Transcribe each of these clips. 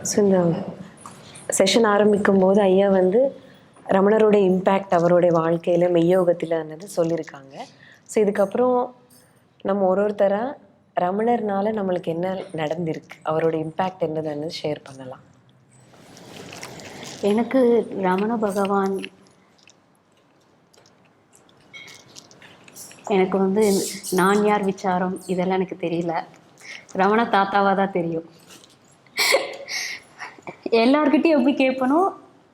So இந்த session ஆரம்பிக்கும் போது ஐயா வந்து ரமணருடைய இம்பேக்ட் அவருடைய வாழ்க்கையில் மெய்யோகத்தில்ன்றது சொல்லியிருக்காங்க. ஸோ இதுக்கப்புறம் நம்ம ஒருத்தராக ரமணர்னால நம்மளுக்கு என்ன நடந்திருக்கு, அவரோட இம்பேக்ட் என்னதுன்னு ஷேர் பண்ணலாம். எனக்கு ரமண பகவான் எனக்கு வந்து நான் யார் விசாரம் இதெல்லாம் எனக்கு தெரியல. ரமண தாத்தாவாக தான் தெரியும். எல்லார்கிட்டையும் எப்படி கேட்பணும்,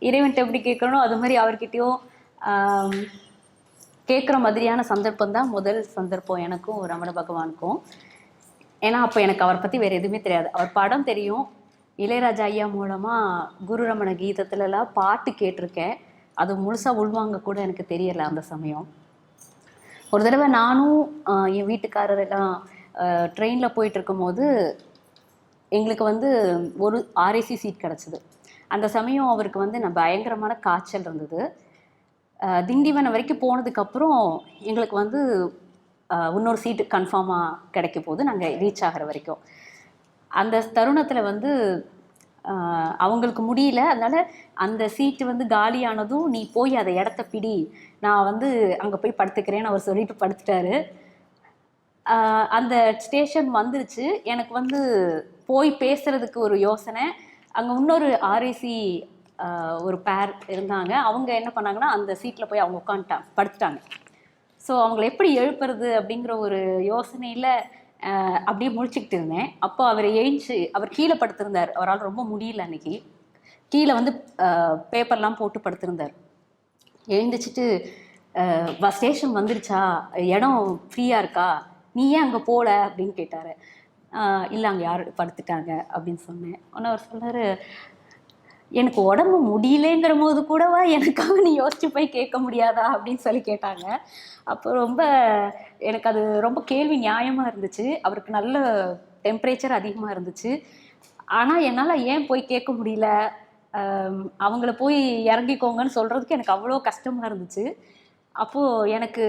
இறைவன்கிட்ட எப்படி கேட்கணும், அது மாதிரி அவர்கிட்டையும் கேட்குற மாதிரியான சந்தர்ப்பம் தான் முதல் சந்தர்ப்பம் எனக்கும் ரமண பகவானுக்கும். ஏன்னா அப்போ எனக்கு அவரை பற்றி வேறு எதுவுமே தெரியாது. அவர் படம் தெரியும், இளையராஜா ஐயா மூலமாக குரு ரமண கீதத்துலலாம் பாட்டு கேட்டிருக்கேன். அது முழுசாக உள்வாங்க கூட எனக்கு தெரியலை அந்த சமயம். ஒரு தடவை நானும் என் வீட்டுக்காரர் எல்லாம் ட்ரெயினில் போயிட்டு இருக்கும்போது எங்களுக்கு வந்து ஒரு ஆர்ஏசி சீட் கிடச்சிது. அந்த சமயம் அவருக்கு வந்து நான் பயங்கரமான காய்ச்சல் இருந்தது. திண்டிவனம் வரைக்கும் போனதுக்கப்புறம் எங்களுக்கு வந்து இன்னொரு சீட்டு கன்ஃபார்மாக கிடைக்க போகுது நாங்கள் ரீச் ஆகிற வரைக்கும். அந்த தருணத்தில் வந்து அவங்களுக்கு முடியல, அதனால் அந்த சீட்டு வந்து காலியானதும் நீ போய் அதை இடத்த பிடி, நான் வந்து அங்கே போய் படுத்துக்கிறேன்னு அவர் சொல்லிட்டு படுத்துட்டாரு. அந்த ஸ்டேஷன் வந்துருச்சு. எனக்கு வந்து போய் பேசுகிறதுக்கு ஒரு யோசனை. அங்கே இன்னொரு ஆர்ஏசி ஒரு பேர் இருந்தாங்க. அவங்க என்ன பண்ணாங்கன்னா அந்த சீட்டில் போய் அவங்க படுத்துட்டாங்க. ஸோ அவங்களை எப்படி எழுப்புறது அப்படிங்கிற ஒரு யோசனையில் அப்படியே முழிச்சுக்கிட்டு இருந்தேன். அப்போ அவர் எழுந்துச்சு, அவர் கீழே படுத்திருந்தார். அவரால் ரொம்ப முடியல அன்னைக்கு. கீழே வந்து பேப்பர்லாம் போட்டு படுத்திருந்தார். எழுந்துச்சிட்டு ஸ்டேஷன் வந்துருச்சா, இடம் ஃப்ரீயாக இருக்கா, நீ ஏன் அங்கே போகல அப்படின்னு கேட்டார். இல்லை அங்கே யார் படுத்துட்டாங்க அப்படின்னு சொன்னேன். ஆனால் அவர் சொன்னார், எனக்கு உடம்பு முடியலேங்கிற போது கூடவா எனக்காக நீ யோசிச்சு போய் கேட்க முடியாதா அப்படின்னு சொல்லி கேட்டாங்க. அப்போ ரொம்ப எனக்கு அது ரொம்ப கேள்வி நியாயமாக இருந்துச்சு. அவருக்கு நல்ல டெம்பரேச்சர் அதிகமாக இருந்துச்சு. ஆனால் என்னால் ஏன் போய் கேட்க முடியல, அவங்கள போய் இறங்கிக்கோங்கன்னு சொல்கிறதுக்கு எனக்கு அவ்வளோ கஷ்டமாக இருந்துச்சு. அப்போது எனக்கு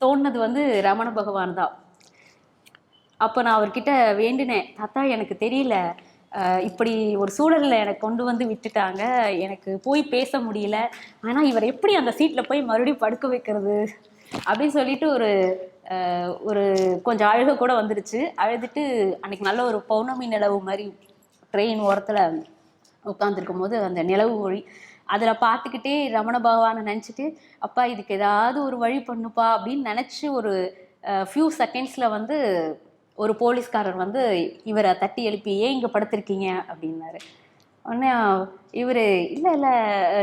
தோணுனது வந்து ரமண பகவான் தான். அப்போ நான் அவர்கிட்ட வேண்டினேன், தாத்தா எனக்கு தெரியல, இப்படி ஒரு சூழலில் எனக்கு கொண்டு வந்து விட்டுட்டாங்க, எனக்கு போய் பேச முடியல, ஆனால் இவர் எப்படி அந்த சீட்டில் போய் மறுபடியும் படுக்க வைக்கிறது அப்படின்னு சொல்லிட்டு ஒரு கொஞ்சம் அழுக கூட வந்துடுச்சு. அழுதுட்டு அன்னைக்கு நல்ல ஒரு பௌர்ணமி நிலவு மாதிரி ட்ரெயின் ஓரத்தில் உட்காந்துருக்கும் போது அந்த நிலவு ஒளி அதில் பார்த்துக்கிட்டே ரமண பகவானை நினச்சிட்டு, அப்பா இதுக்கு ஏதாவது ஒரு வழி பண்ணுப்பா அப்படின்னு நினச்சி ஒரு ஃபியூ செகண்ட்ஸில் வந்து ஒரு போலீஸ்காரர் வந்து இவரை தட்டி எழுப்பி, ஏன் இங்கே படுத்திருக்கீங்க அப்படின்னாரு. உடனே இவர், இல்லை இல்லை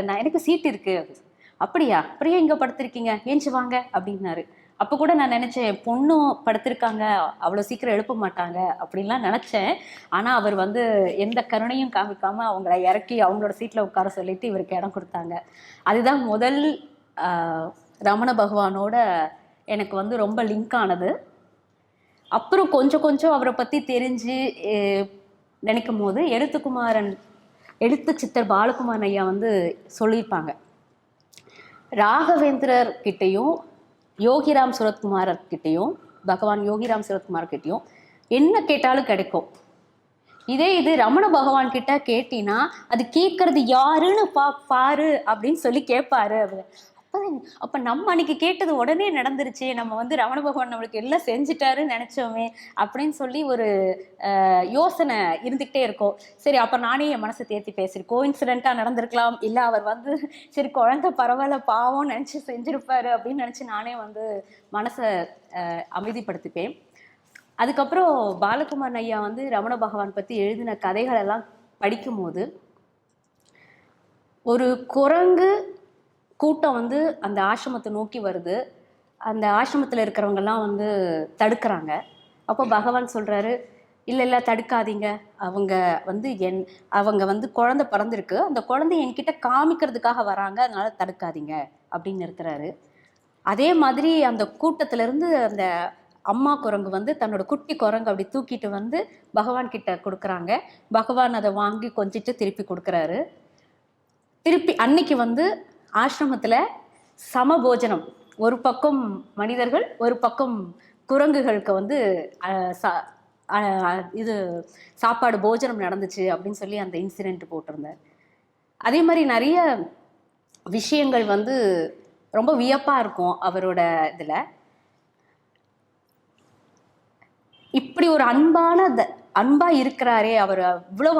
நான் எனக்கு சீட் இருக்குது. அப்படியா, அப்படியே இங்கே படுத்திருக்கீங்க, ஏஞ்சி வாங்க அப்படின்னாரு. அப்போ கூட நான் நினச்சேன், பொண்ணும் படுத்திருக்காங்க, அவ்வளோ சீக்கிரம் எழுப்ப மாட்டாங்க அப்படின்லாம் நினச்சேன். ஆனால் அவர் வந்து எந்த கருணையும் காமிக்காமல் அவங்கள இறக்கி அவங்களோட சீட்டில் உட்கார சொல்லிட்டு இவருக்கு இடம் கொடுத்தாங்க. அதுதான் முதல் ரமண பகவானோட எனக்கு வந்து ரொம்ப லிங்க் ஆனது. அப்புறம் கொஞ்சம் கொஞ்சம் அவரை பற்றி தெரிஞ்சு நினைக்கும் போது எழுத்து சித்தர் பாலகுமாரன் ஐயா வந்து சொல்லியிருப்பாங்க, ராகவேந்திரர் கிட்டையும் யோகிராம் சுரத்குமாரர் கிட்டையும் பகவான் யோகிராம் சுரத்குமார் கிட்டையும் என்ன கேட்டாலும் கிடைக்கும். இதே இது ரமண பகவான் கிட்ட கேட்டினா அது கேட்கறது யாருன்னு பாரு அப்படின்னு சொல்லி கேட்பாரு. அப்போ நம்ம அன்னைக்கு கேட்டது உடனே நடந்துருச்சு, நம்ம வந்து ரமண பகவான் நம்மளுக்கு எல்லாம் செஞ்சுட்டாருன்னு நினச்சோமே அப்படின்னு சொல்லி ஒரு யோசனை இருந்துக்கிட்டே இருக்கும். சரி, அப்போ நானே என் மனசை தேர்த்தி பேசுகிறேன், கோஇன்சிடெண்ட்டாக நடந்திருக்கலாம், இல்லை அவர் வந்து சரி குழந்தை பரவாயில்ல பாவம் நினச்சி செஞ்சுருப்பாரு அப்படின்னு நினச்சி நானே வந்து மனசை அமைதிப்படுத்திப்பேன். அதுக்கப்புறம் பாலகுமாரன் ஐயா வந்து ரமண பகவான் பற்றி எழுதின கதைகளெல்லாம் படிக்கும்போது ஒரு குரங்கு கூட்டம் வந்து அந்த ஆசிரமத்தை நோக்கி வருது. அந்த ஆசிரமத்தில் இருக்கிறவங்கெல்லாம் வந்து தடுக்கிறாங்க. அப்போ பகவான் சொல்கிறாரு, இல்லை இல்லை தடுக்காதீங்க, அவங்க வந்து குழந்தை பிறந்திருக்கு, அந்த குழந்தைய என்கிட்ட காமிக்கிறதுக்காக வராங்க, அதனால தடுக்காதீங்க அப்படின்னு நிறுத்துறாரு. அதே மாதிரி அந்த கூட்டத்திலேருந்து அந்த அம்மா குரங்கு வந்து தன்னோட குட்டி குரங்கு அப்படி தூக்கிட்டு வந்து பகவான் கிட்ட கொடுக்குறாங்க. பகவான் அதை வாங்கி கொஞ்சிட்டு திருப்பி கொடுக்குறாரு. திருப்பி அன்னைக்கு வந்து ஆசிரமத்தில் சமபோஜனம், ஒரு பக்கம் மனிதர்கள் ஒரு பக்கம் குரங்குகளுக்கு வந்து இது சாப்பாடு போஜனம் நடந்துச்சு அப்படின்னு சொல்லி அந்த இன்சிடெண்ட் போட்டிருந்தார். அதே மாதிரி நிறைய விஷயங்கள் வந்து ரொம்ப வியப்பாக இருக்கும் அவரோட இதில். இப்படி ஒரு அன்பாக இருக்கிறாரே அவர், இவ்வளோ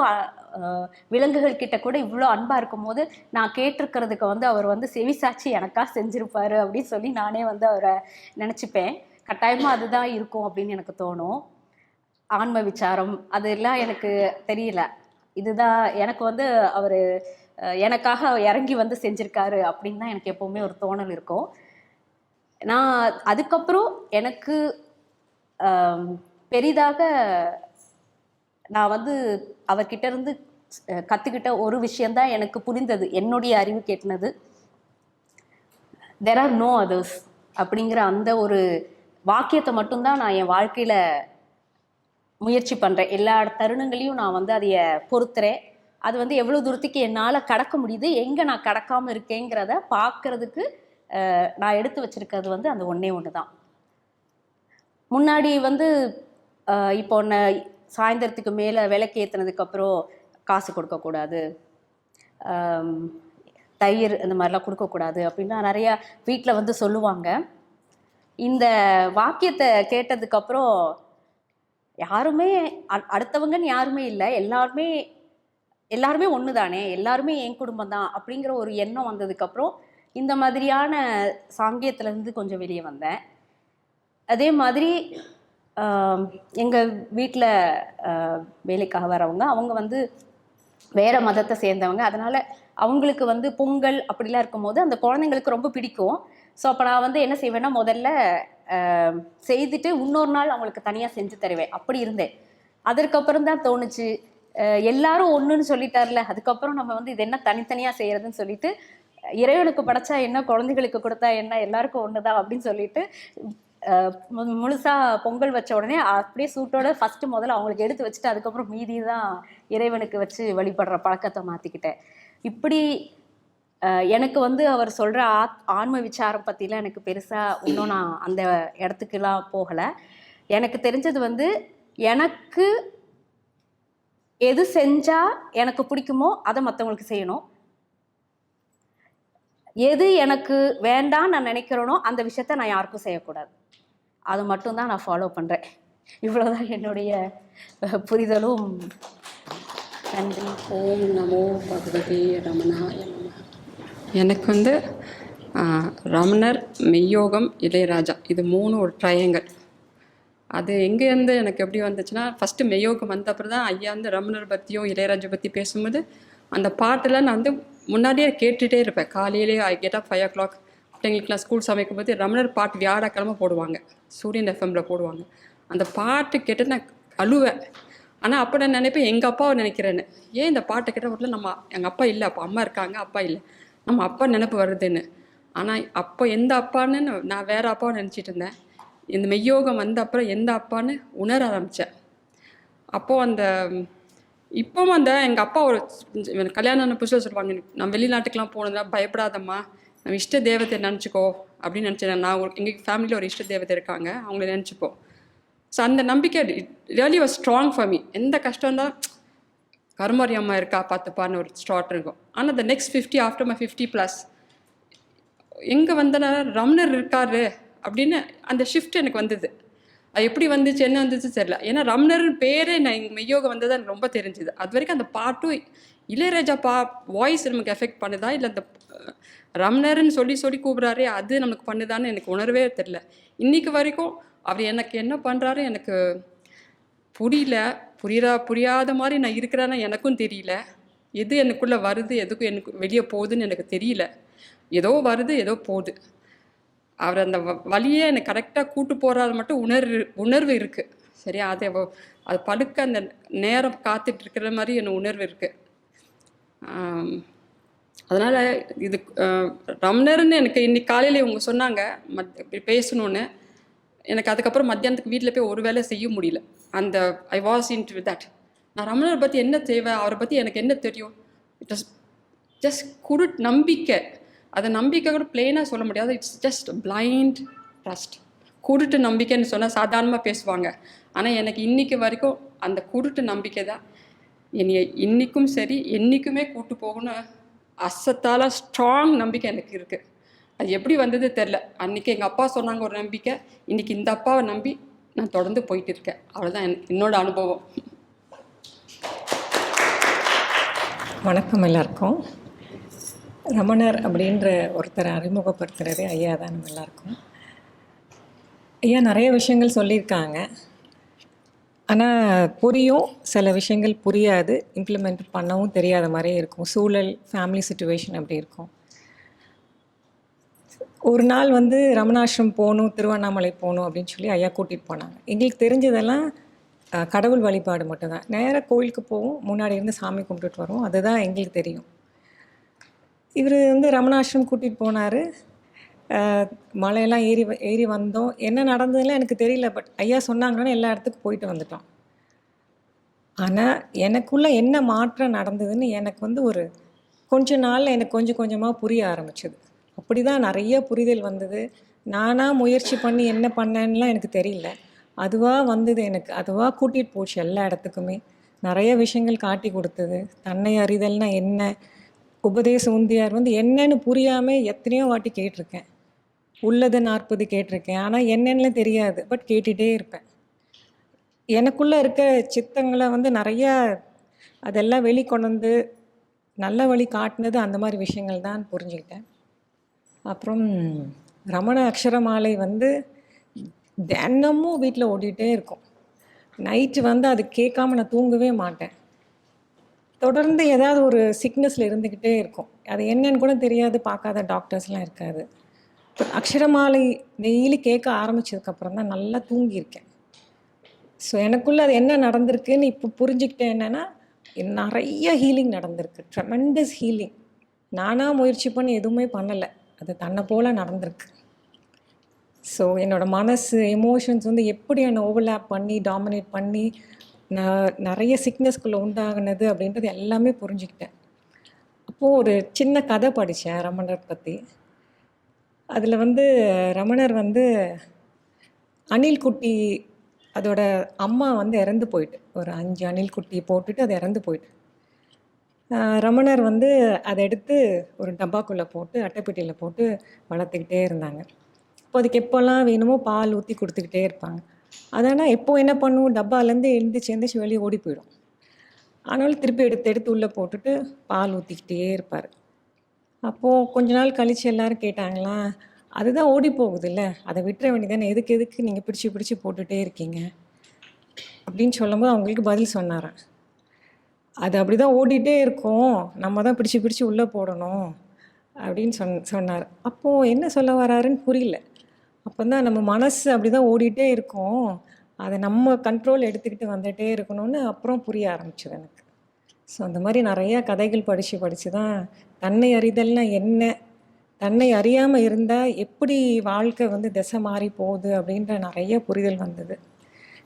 விலங்குகள் கிட்ட கூட இவ்வளோ அன்பாக இருக்கும் போது நான் கேட்டிருக்கிறதுக்கு வந்து அவர் வந்து செவிசாட்சி எனக்காக செஞ்சுருப்பாரு அப்படின்னு சொல்லி நானே வந்து அவரை நினச்சிப்பேன். கட்டாயமாக அதுதான் இருக்கும் அப்படின்னு எனக்கு தோணும். ஆன்ம விசாரம் அதெல்லாம் எனக்கு தெரியல, இதுதான் எனக்கு வந்து அவர் எனக்காக இறங்கி வந்து செஞ்சுருக்காரு அப்படின்னு தான் எனக்கு எப்போவுமே ஒரு தோணல் இருக்கும். நான் அதுக்கப்புறம் எனக்கு பெரிதாக நான் வந்து அவர்கிட்ட இருந்து கற்றுக்கிட்ட ஒரு விஷயந்தான் எனக்கு புரிந்தது, என்னுடைய அறிவு கேட்டினது. தெர் ஆர் நோ அதர்ஸ் அப்படிங்கிற அந்த ஒரு வாக்கியத்தை மட்டும்தான் நான் என் வாழ்க்கையில் முயற்சி பண்ணுறேன். எல்லா தருணங்களையும் நான் வந்து அதைய பொறுத்துறேன். அது வந்து எவ்வளோ தூரத்துக்கு என்னால் கடக்க முடியுது, எங்கே நான் கடக்காமல் இருக்கேங்கிறத பார்க்கறதுக்கு நான் எடுத்து வச்சிருக்கிறது வந்து அந்த ஒன்று தான். முன்னாடி வந்து இப்போ ஒன்று சாயந்தரத்துக்கு மேலே விளக்கு ஏற்றுனதுக்கப்புறம் காசு கொடுக்கக்கூடாது, தயிர் இந்த மாதிரிலாம் கொடுக்கக்கூடாது அப்படின்னா நிறையா வீட்டில் வந்து சொல்லுவாங்க. இந்த வாக்கியத்தை கேட்டதுக்கப்புறம் யாருமே அடுத்தவங்கன்னு யாருமே இல்லை, எல்லாருமே ஒன்று தானே, எல்லாருமே என் குடும்பம் தான் அப்படிங்கிற ஒரு எண்ணம் வந்ததுக்கப்புறம் இந்த மாதிரியான சாங்கியத்துலேருந்து கொஞ்சம் வெளியே வந்தேன். அதே மாதிரி எங்கள் வீட்டில் வேலைக்காக வரவங்க, அவங்க வந்து வேறு மதத்தை சேர்ந்தவங்க. அதனால் அவங்களுக்கு வந்து பொங்கல் அப்படிலாம் இருக்கும்போது அந்த குழந்தைங்களுக்கு ரொம்ப பிடிக்கும். ஸோ அப்போ நான் வந்து என்ன செய்வேன்னா, முதல்ல செய்துட்டு இன்னொரு நாள் அவங்களுக்கு தனியாக செஞ்சு தருவேன். அப்படி இருந்தேன். அதற்கப்புறம் தான் தோணுச்சு, எல்லாரும் ஒன்றுன்னு சொல்லிட்டார்ல, அதுக்கப்புறம் நம்ம வந்து இது என்ன தனித்தனியாக செய்கிறதுன்னு சொல்லிட்டு, இறைவனுக்கு படைச்சா என்ன, குழந்தைகளுக்கு கொடுத்தா என்ன, எல்லாருக்கும் ஒன்று தான் அப்படின்னு சொல்லிட்டு முழுசாக பொங்கல் வச்ச உடனே அப்படியே சூட்டோட முதல்ல அவங்களுக்கு எடுத்து வச்சுட்டு அதுக்கப்புறம் மீதி தான் இறைவனுக்கு வச்சு வழிபடுற பழக்கத்தை மாற்றிக்கிட்டேன். இப்படி எனக்கு வந்து அவர் சொல்கிற ஆன்ம விசாரம் பற்றிலாம் எனக்கு பெருசாக இன்னும் நான் அந்த இடத்துக்குலாம் போகலை. எனக்கு தெரிஞ்சது வந்து எனக்கு எது செஞ்சால் எனக்கு பிடிக்குமோ அதை மற்றவங்களுக்கு செய்யணும், எது எனக்கு வேண்டாம் நான் நினைக்கிறேனோ அந்த விஷயத்த நான் யாருக்கும் செய்யக்கூடாது, அது மட்டும்தான் நான் ஃபாலோ பண்ணுறேன். இவ்வளோதான் என்னுடைய புரிதலும். நன்றி. ஓம் நமோ பகவதே ரமணாய நமः. எனக்கு வந்து ரமணர், மெய்யோகம், இளையராஜா இது 3 ஒரு ட்ரையாங்கிள். அது எங்கேருந்து எனக்கு எப்படி வந்துச்சுன்னா, ஃபஸ்ட்டு மெய்யோகம் வந்த அப்புறம் தான் ஐயா வந்து ரமணர் பற்றியும் இளையராஜா பற்றி பேசும்போது அந்த பாட்டெல்லாம் நான் வந்து முன்னாடியே கேட்டுகிட்டே இருப்பேன். காலையிலே I get up 5 o'clock. பிள்ளைங்களுக்குலாம் school சமைக்கும் போது ரமணர் பாட்டு வியாழக்கிழமை போடுவாங்க, சூரியன் எஃப்எம்மில் போடுவாங்க. அந்த பாட்டு கேட்டு நான் அழுவேன். ஆனால் அப்போ நான் நினைப்பேன், எங்கள் அப்பாவை நினைக்கிறேன்னு. ஏன் இந்த பாட்டை கேட்ட வீட்டில் நம்ம எங்கள் அப்பா இல்லை, அப்போ அம்மா இருக்காங்க, அப்பா இல்லை, நம்ம அப்பா நினைப்பு வருதுன்னு. ஆனால் அப்போ எந்த அப்பான்னு நான் வேறு அப்பாவை நினச்சிட்டு இருந்தேன். இந்த மெய்யோகம் வந்த அப்புறம் எந்த அப்பான்னு உணர ஆரம்பித்தேன். அப்போது அந்த இப்போவும் அந்த எங்கள் அப்பா ஒரு கல்யாணம் புதுசில் சொல்லுவாங்க, நான் வெளிநாட்டுக்கெலாம் போனதுனா பயப்படாதம்மா, நம்ம இஷ்ட தேவத்தை நினச்சிக்கோ அப்படின்னு நினச்சேன். நான் எங்கள் ஃபேமிலியில் ஒரு இஷ்ட தேவதை இருக்காங்க, அவங்கள நினச்சிப்போம். ஸோ அந்த நம்பிக்கை really was strong for me. எந்த கஷ்டம் இருந்தால் கருமாரி அம்மா இருக்கா பார்த்துப்பான்னு ஒரு ஸ்டார்ட் இருக்கும். ஆனால் the next 50 ஆஃப்டர் மை 50+ எங்கே வந்தனா ரமணர் இருக்காரு அப்படின்னு அந்த ஷிஃப்ட் எனக்கு வந்தது. அது எப்படி வந்துச்சு, என்ன வந்துச்சு தெரியல. ஏன்னா ரமணர் பேரே நான் எங்கள் மெய்யோகம் வந்தது எனக்கு ரொம்ப தெரிஞ்சுது. அது வரைக்கும் அந்த பாட்டும் இளையராஜா வாய்ஸ் நமக்கு எஃபெக்ட் பண்ணுதா, இல்லை அந்த ரமணர்னு சொல்லி கூப்பிட்றாரு அது நமக்கு பண்ணுதான்னு எனக்கு உணர்வே தெரியல. இன்றைக்கு வரைக்கும் அவர் எனக்கு என்ன பண்ணுறாரு எனக்கு புரியாத மாதிரி நான் இருக்கிறேன்னா எனக்கும் தெரியல. எது எனக்குள்ளே வருது, எதுக்கும் எனக்கு வெளியே போகுதுன்னு எனக்கு தெரியல. ஏதோ வருது, ஏதோ போகுது. அவர் அந்த வழியே எனக்கு கரெக்டாக கூட்டு போகிறாரு மட்டும் உணர்வு இருக்குது. சரியா, அது படுக்க அந்த நேரம் காத்துட்டு இருக்கிற மாதிரி எனக்கு உணர்வு இருக்குது. அதனால் இது ரமணர்னு எனக்கு இன்னைக்கு காலையில் இவங்க சொன்னாங்க பேசணுன்னு. எனக்கு அதுக்கப்புறம் மத்தியானத்துக்கு வீட்டில் போய் ஒரு வேலை செய்ய முடியல. அந்த ஐ வாஸ் இன்டு தட். நான் ரமணர் பற்றி என்ன தேவை, அவரை பற்றி எனக்கு என்ன தெரியும், இட் வாஸ் ஜஸ்ட் நம்பிக்கை. அதை நம்பிக்கை கூட பிளெயினாக சொல்ல முடியாது. It's just blind trust. குருட்டு நம்பிக்கைன்னு சொன்னால் சாதாரணமாக பேசுவாங்க. ஆனால் எனக்கு இன்றைக்கி வரைக்கும் அந்த குருட்டு நம்பிக்கை தான் என்னைய இன்றைக்கும் சரி என்றைக்குமே கூட்டு போகணும். அசத்தால் ஸ்ட்ராங் நம்பிக்கை எனக்கு இருக்குது. அது எப்படி வந்தது தெரில. அன்றைக்கி எங்கள் அப்பா சொன்னாங்க ஒரு நம்பிக்கை, இன்றைக்கி இந்த அப்பாவை நம்பி நான் தொடர்ந்து போயிட்டு இருக்கேன். அவ்வளோதான் என்னோட அனுபவம். வணக்கம் எல்லாருக்கும். ரமணர் அப்படின்ற ஒருத்தரை அறிமுகப்படுத்துகிறதே ஐயா தான் நம்ம எல்லாருக்கும். ஐயா நிறைய விஷயங்கள் சொல்லியிருக்காங்க, ஆனால் புரியும், சில விஷயங்கள் புரியாது, இம்ப்ளிமெண்ட் பண்ணவும் தெரியாத மாதிரியே இருக்கும். சூழல், ஃபேமிலி சுச்சுவேஷன் அப்படி இருக்கும். ஒரு நாள் வந்து ரமணாசிரம் போகணும், திருவண்ணாமலை போகணும் அப்படின்னு சொல்லி ஐயா கூட்டிகிட்டு போனாங்க. எங்களுக்கு தெரிஞ்சதெல்லாம் கடவுள் வழிபாடு மட்டும்தான். நேராக கோயிலுக்கு போவோம், முன்னாடி இருந்து சாமி கும்பிட்டுட்டு வரோம், அதுதான் எங்களுக்கு தெரியும். இவர் வந்து ரமணாசிரம் கூட்டிகிட்டு போனார். மலையெல்லாம் ஏறி வந்தோம். என்ன நடந்ததுலாம் எனக்கு தெரியல, பட் ஐயா சொன்னாங்கன்னா எல்லா இடத்துக்கும் போயிட்டு வந்துட்டோம். ஆனால் எனக்குள்ளே என்ன மாற்றம் நடந்ததுன்னு எனக்கு வந்து ஒரு கொஞ்ச நாளில் எனக்கு கொஞ்சம் கொஞ்சமாக புரிய ஆரம்பிச்சது. அப்படி தான் நிறைய புரிதல் வந்தது. நானாக முயற்சி பண்ணி என்ன பண்ணேன்னுலாம் எனக்கு தெரியல, அதுவாக வந்தது. எனக்கு அதுவாக கூட்டிகிட்டு போச்சு எல்லா இடத்துக்குமே. நிறைய விஷயங்கள் காட்டி கொடுத்தது. தன்னை அறிதல்னா என்ன, உபதேச உந்தியார் வந்து என்னன்னு புரியாமல் எத்தனையோ வாட்டி கேட்டிருக்கேன். உள்ளது 40 கேட்டிருக்கேன், ஆனால் என்னென்னு தெரியாது, பட் கேட்டுகிட்டே இருப்பேன். எனக்குள்ளே இருக்க சித்தங்களை வந்து நிறையா அதெல்லாம் வெளிக்கொண்டு வந்து நல்ல வழி காட்டினது அந்த மாதிரி விஷயங்கள் தான் புரிஞ்சுக்கிட்டேன். அப்புறம் ரமண அக்ஷரமாலை வந்து தினமும் வீட்டில் ஓடிட்டே இருக்கும். நைட்டு வந்து அது கேட்காம நான் தூங்கவே மாட்டேன். தொடர்ந்து ஏதாவது ஒரு சிக்னஸில் இருந்துக்கிட்டே இருக்கும். அது என்னன்னு கூட தெரியாது, பார்க்காத டாக்டர்ஸ்லாம் இருக்காது. அக்ஷரமாலை டெய்லி கேட்க ஆரம்பித்ததுக்கப்புறம் தான் நல்லா தூங்கியிருக்கேன். ஸோ எனக்குள்ளே அது என்ன நடந்திருக்குன்னு இப்போ புரிஞ்சுக்கிட்டேன். என்னென்னா நிறைய ஹீலிங் நடந்திருக்கு, ட்ரெமெண்டஸ் ஹீலிங். நானாக முயற்சி பண்ணி எதுவுமே பண்ணலை, அது தன்னை போல் நடந்திருக்கு. ஸோ என்னோடய மனசு, எமோஷன்ஸ் வந்து எப்படி என்னை ஓவர்லேப் பண்ணி டாமினேட் பண்ணி நிறைய சிக்னஸ்குள்ளே உண்டாகினது அப்படின்றது எல்லாமே புரிஞ்சுக்கிட்டேன். அப்போது ஒரு சின்ன கதை படித்தேன் ரமணர் பற்றி. அதில் வந்து ரமணர் வந்து அணில் குட்டி, அதோட அம்மா வந்து இறந்து போயிட்டு, ஒரு 5 அணில் குட்டி போட்டுட்டு அது இறந்து போயிட்டு. ரமணர் வந்து அதை எடுத்து ஒரு டப்பாக்குள்ளே போட்டு அட்டைப்பெட்டியில் போட்டு வளர்த்துக்கிட்டே இருந்தாங்க. இப்போ அதுக்கு எப்போல்லாம் வேணுமோ பால் ஊற்றி கொடுத்துக்கிட்டே இருப்பாங்க. அதனால் எப்போ என்ன பண்ணும், டப்பாலேருந்து எழுந்திரிச்சு வெளியே ஓடி போயிடும். ஆனாலும் திருப்பி எடுத்து உள்ளே போட்டுட்டு பால் ஊற்றிக்கிட்டே இருப்பார். அப்போது கொஞ்ச நாள் கழித்து எல்லோரும் கேட்டாங்களா, அதுதான் ஓடி போகுதுல்ல, அதை விட்டுற வேண்டியதானே, எதுக்கு நீங்கள் பிடிச்சி போட்டுகிட்டே இருக்கீங்க அப்படின்னு சொல்லும்போது அவங்களுக்கு பதில் சொன்னாராம், அது அப்படி தான் ஓடிட்டே இருக்கும், நம்ம தான் பிடிச்சி உள்ளே போடணும் அப்படின்னு சொன்னார். அப்போது என்ன சொல்ல வராருன்னு புரியல. அப்போ தான் நம்ம மனசு அப்படி தான் ஓடிட்டே இருக்கும், அதை நம்ம கண்ட்ரோல் எடுத்துக்கிட்டு வந்துகிட்டே இருக்கணும்னு அப்புறம் புரிய ஆரம்பிச்சது எனக்கு. ஸோ அந்த மாதிரி நிறையா கதைகள் படித்து தான் தன்னை அறிதல்னா என்ன, தன்னை அறியாமல் இருந்தால் எப்படி வாழ்க்கை வந்து திசை மாறி போகுது அப்படின்ற நிறைய புரிதல் வந்தது.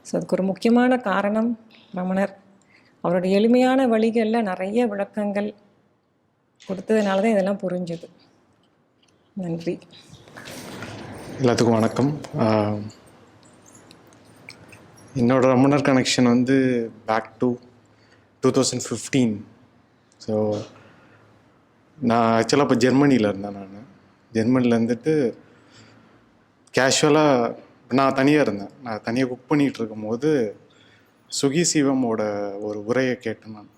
ஸோ அதுக்கு ஒரு முக்கியமான காரணம் ரமணர். அவரோட எளிமையான வழிகளில் நிறைய விளக்கங்கள் கொடுத்ததுனால தான் இதெல்லாம் புரிஞ்சுது. நன்றி. எல்லாத்துக்கும் வணக்கம். என்னோட ரமணர் கனெக்ஷன் வந்து பேக் டு 2015. ஸோ நான் ஆக்சுவலாக இப்போ ஜெர்மனியில் இருந்தேன். ஜெர்மனியில் இருந்துட்டு கேஷுவலாக நான் தனியாக இருந்தேன். நான் தனியாக குக் பண்ணிகிட்டு இருக்கும்போது சுகி சிவமோட ஒரு உரையை கேட்டேன். நான்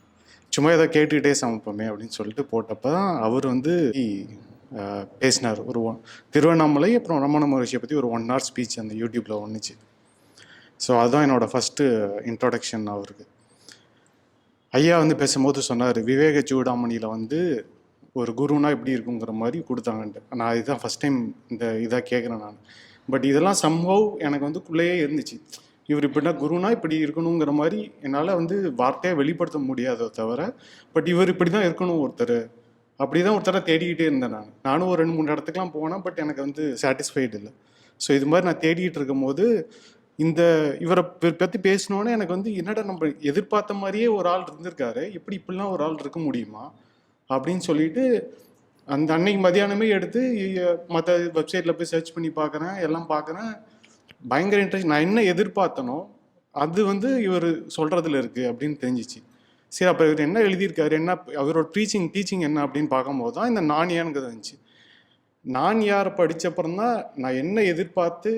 சும்மா ஏதோ கேட்டுக்கிட்டே சமைப்போமே அப்படின்னு சொல்லிட்டு போட்டப்போ தான் அவர் வந்து பேசினார். ஒரு திருவண்ணாமலை அப்புறம் ரமண மகரிஷியை பற்றி ஒரு 1 hour ஸ்பீச் அந்த யூடியூப்பில் ஒன்றுச்சு. ஸோ அதுதான் என்னோடய ஃபஸ்ட்டு இன்ட்ரோடக்ஷன் அவருக்கு. ஐயா வந்து பேசும்போது சொன்னார், விவேக சூடாமணியில் வந்து ஒரு குருனா எப்படி இருக்குங்கிற மாதிரி கொடுத்தாங்கன்ட்டு. நான் இதுதான் ஃபஸ்ட் டைம் இந்த இதாக கேட்குறேன் நான். பட் இதெல்லாம் சம்ஹவ் எனக்கு வந்து குள்ளேயே இருந்துச்சு. இவர் இப்படின்னா குருனா இப்படி இருக்கணுங்கிற மாதிரி என்னால் வந்து வார்த்தையாக வெளிப்படுத்த முடியாதோ தவிர, பட் இவர் இப்படி தான் இருக்கணும் ஒருத்தர், அப்படி தான் ஒருத்தரை தேடிக்கிட்டே இருந்தேன். நானும் ஒரு 2-3 இடத்துக்குலாம் போனேன், பட் எனக்கு வந்து சாட்டிஸ்ஃபைடு இல்லை. ஸோ இது மாதிரி நான் தேடிக்கிட்டு இருக்கும் போது இவரை பற்றி பேசினோன்னே எனக்கு வந்து என்னடா நம்ம எதிர்பார்த்த மாதிரியே ஒரு ஆள் இருந்திருக்காரு, இப்படிலாம் ஒரு ஆள் இருக்க முடியுமா அப்படின்னு சொல்லிட்டு அந்த அன்னைக்கு மதியானமே எடுத்து மற்ற வெப்சைட்டில் போய் சர்ச் பண்ணி பார்க்குறேன், எல்லாம் பார்க்குறேன். பயங்கர இன்ட்ரெஸ்ட். நான் என்ன எதிர்பார்த்தனோ அது வந்து இவர் சொல்கிறதுல இருக்குது அப்படின்னு தெரிஞ்சிச்சு. சரி, அப்போ இவர் என்ன எழுதியிருக்காரு, என்ன அவரோட டீச்சிங் என்ன அப்படின்னு பார்க்கும்போது தான் இந்த நான் யாருங்கிறது இருந்துச்சு. நான் யார் படித்தப்புறம் தான் நான் என்ன எதிர்பார்த்து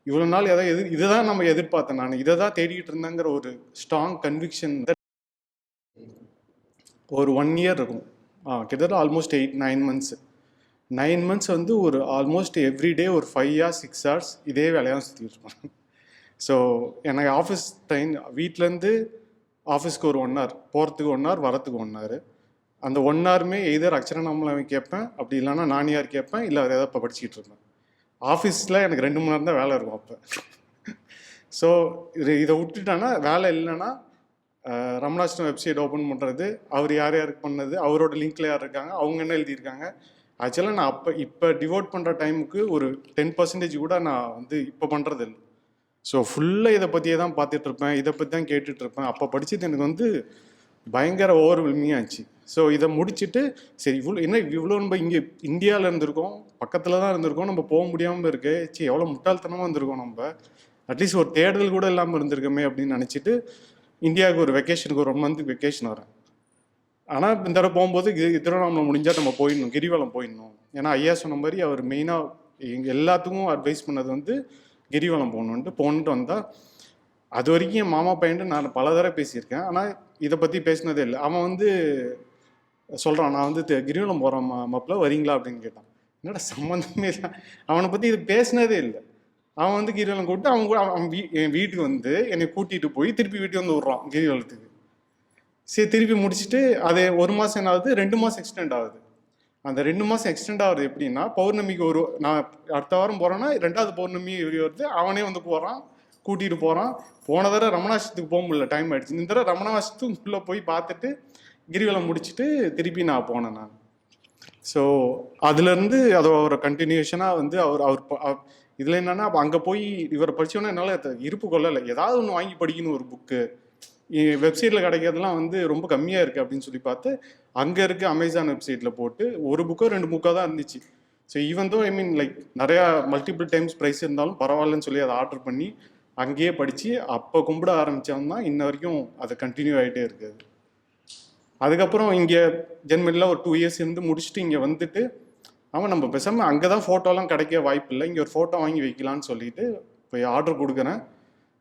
இவ்வளோ நாள் இதுதான் நம்ம எதிர்பார்த்தேன், நான் இதை தான் தேடிக்கிட்டு இருந்தேங்கிற ஒரு ஸ்ட்ராங் கன்விக்ஷன் ஒரு 1 இயர் இருக்கும். கிட்டத்தட்ட ஆல்மோஸ்ட் 8-9 மந்த்ஸ். 9 மந்த்ஸ் வந்து ஒரு ஆல்மோஸ்ட் எவ்ரிடே ஒரு 5 hours 6 hours இதே வேலையாக சுற்றிட்டு இருப்பேன். ஸோ எனக்கு ஆஃபீஸ் டைம், வீட்டிலேருந்து ஆஃபீஸ்க்கு ஒரு 1 hour, போகிறதுக்கு 1 hour, வரத்துக்கு 1 hour. அந்த 1 hourமே எதர் அக்ஷரநாமம் கேட்பேன், அப்படி இல்லைன்னா நானியார் கேட்பேன், இல்லை அதை ஏதாவது படிச்சுட்டு இருப்பேன். ஆஃபீஸில் எனக்கு 2 மணி நேரம் தான் வேலை இருக்கும் அப்போ. ஸோ இதை விட்டுட்டானா வேலை இல்லைன்னா ரமணாஷ்டம் வெப்சைட் ஓப்பன் பண்ணுறது, அவர் யார் யாருக்கு பண்ணது, அவரோட லிங்க்கில் யார் இருக்காங்க, அவங்க என்ன எழுதியிருக்காங்க. ஆக்சுவலாக நான் இப்போ டிவோட் பண்ணுற டைமுக்கு ஒரு 10% கூட நான் வந்து இப்போ பண்ணுறது இல்லை. ஸோ ஃபுல்லாக இதை பற்றியே தான் பார்த்துட்ருப்பேன், இதை பற்றி தான் கேட்டுட்ருப்பேன். அப்போ படித்தது எனக்கு வந்து பயங்கர ஓவர்வெல்மிங்காக இருந்துச்சு. ஸோ இதை முடிச்சுட்டு சரி இவ்வளோ நம்ம இங்கே இந்தியாவில் இருந்திருக்கோம், பக்கத்தில் தான் இருந்திருக்கோம், நம்ம போக முடியாமல் இருக்கு, எவ்வளோ முட்டாள்தனமாக இருந்திருக்கோம், நம்ம அட்லீஸ்ட் ஒரு தேடுதல் கூட இல்லாமல் இருந்திருக்கோமே அப்படின்னு நினச்சிட்டு இந்தியாவுக்கு ஒரு வெக்கேஷனுக்கு ஒரு 1 month வெக்கேஷன் வரேன். ஆனால் இந்த தடவை போகும்போது திருவண்ணாமலை முடிஞ்சால் நம்ம போயிடணும், கிரிவலம் போயிடணும். ஏன்னா ஐயா சொன்ன மாதிரி அவர் மெயினாக எல்லாத்துக்கும் அட்வைஸ் பண்ணது வந்து கிரிவலம் போகணுன்ட்டு வந்தால். அது வரைக்கும் என் மாமா பையன்ட்டு நான் பல தடவை பேசியிருக்கேன், ஆனால் இதை பற்றி பேசினதே இல்லை. அவன் வந்து சொல்கிறான், நான் வந்து கிரிவலம் போகிறேன் மாப்பிள்ள வரீங்களா அப்படின்னு கேட்டான். என்னடா சம்மந்தமே இல்லை, அவனை பற்றி இது பேசினதே இல்லை. அவன் வந்து கிரிவலம் கூப்பிட்டு அவன் கூட என் வீட்டுக்கு வந்து என்னை கூட்டிகிட்டு போய் திருப்பி வீட்டுக்கு வந்து விட்றான் கிரிவலத்துக்கு. சரி, திருப்பி முடிச்சுட்டு அது 1 மாதம் என்ன ஆகுது, 2 மாதம் எக்ஸ்டெண்ட் ஆகுது. அந்த 2 மாதம் எக்ஸ்டெண்ட் ஆகுது எப்படின்னா, பௌர்ணமிக்கு நான் அடுத்த வாரம் போகிறேன்னா 2வது பௌர்ணமி வருது, அவனே வந்து போகிறான், கூட்டிகிட்டு போகிறான். போன தடவை ரமணாசத்துக்கு போக முடியல, டைம் ஆகிடுச்சு. இந்த தடவை ரமணாசத்துக்குள்ளே போய் பார்த்துட்டு கிரிவலம் முடிச்சுட்டு திருப்பி நான் போனேன் நான். ஸோ அதுலேருந்து அதோட கண்டினியூஷனாக வந்து அவர் இதில் என்னென்னா, அப்போ அங்கே போய் இவரை படித்தோன்னா என்னால் இருப்பு கொள்ளலை. ஏதாவது ஒன்று வாங்கி படிக்கணும், ஒரு புக்கு வெப்சைட்டில் கிடைக்கிறதுலாம் வந்து ரொம்ப கம்மியாக இருக்குது அப்படின்னு சொல்லி பார்த்து அங்கே இருக்க அமேசான் வெப்சைட்டில் போட்டு ஒரு புக்கோ 2 புக்கோ தான் இருந்துச்சு. ஸோ ஈவன் தோ லைக் நிறையா மல்டிபிள் டைம்ஸ் ப்ரைஸ் இருந்தாலும் பரவாயில்லன்னு சொல்லி அதை ஆர்டர் பண்ணி அங்கேயே படித்து அப்போ கும்பிட ஆரம்பித்தோம்னா இன்ன வரைக்கும் அது கண்டினியூ ஆகிட்டே இருக்குது. அதுக்கப்புறம் இங்கே ஜென்மனில் ஒரு 2 years இருந்து முடிச்சுட்டு இங்கே வந்துட்டு நம்ம பேசாமல் அங்கே தான் ஃபோட்டோலாம் கிடைக்க வாய்ப்பு இல்லை, இங்கே ஒரு ஃபோட்டோ வாங்கி வைக்கலான்னு சொல்லிட்டு போய் ஆர்டர் கொடுக்குறேன்.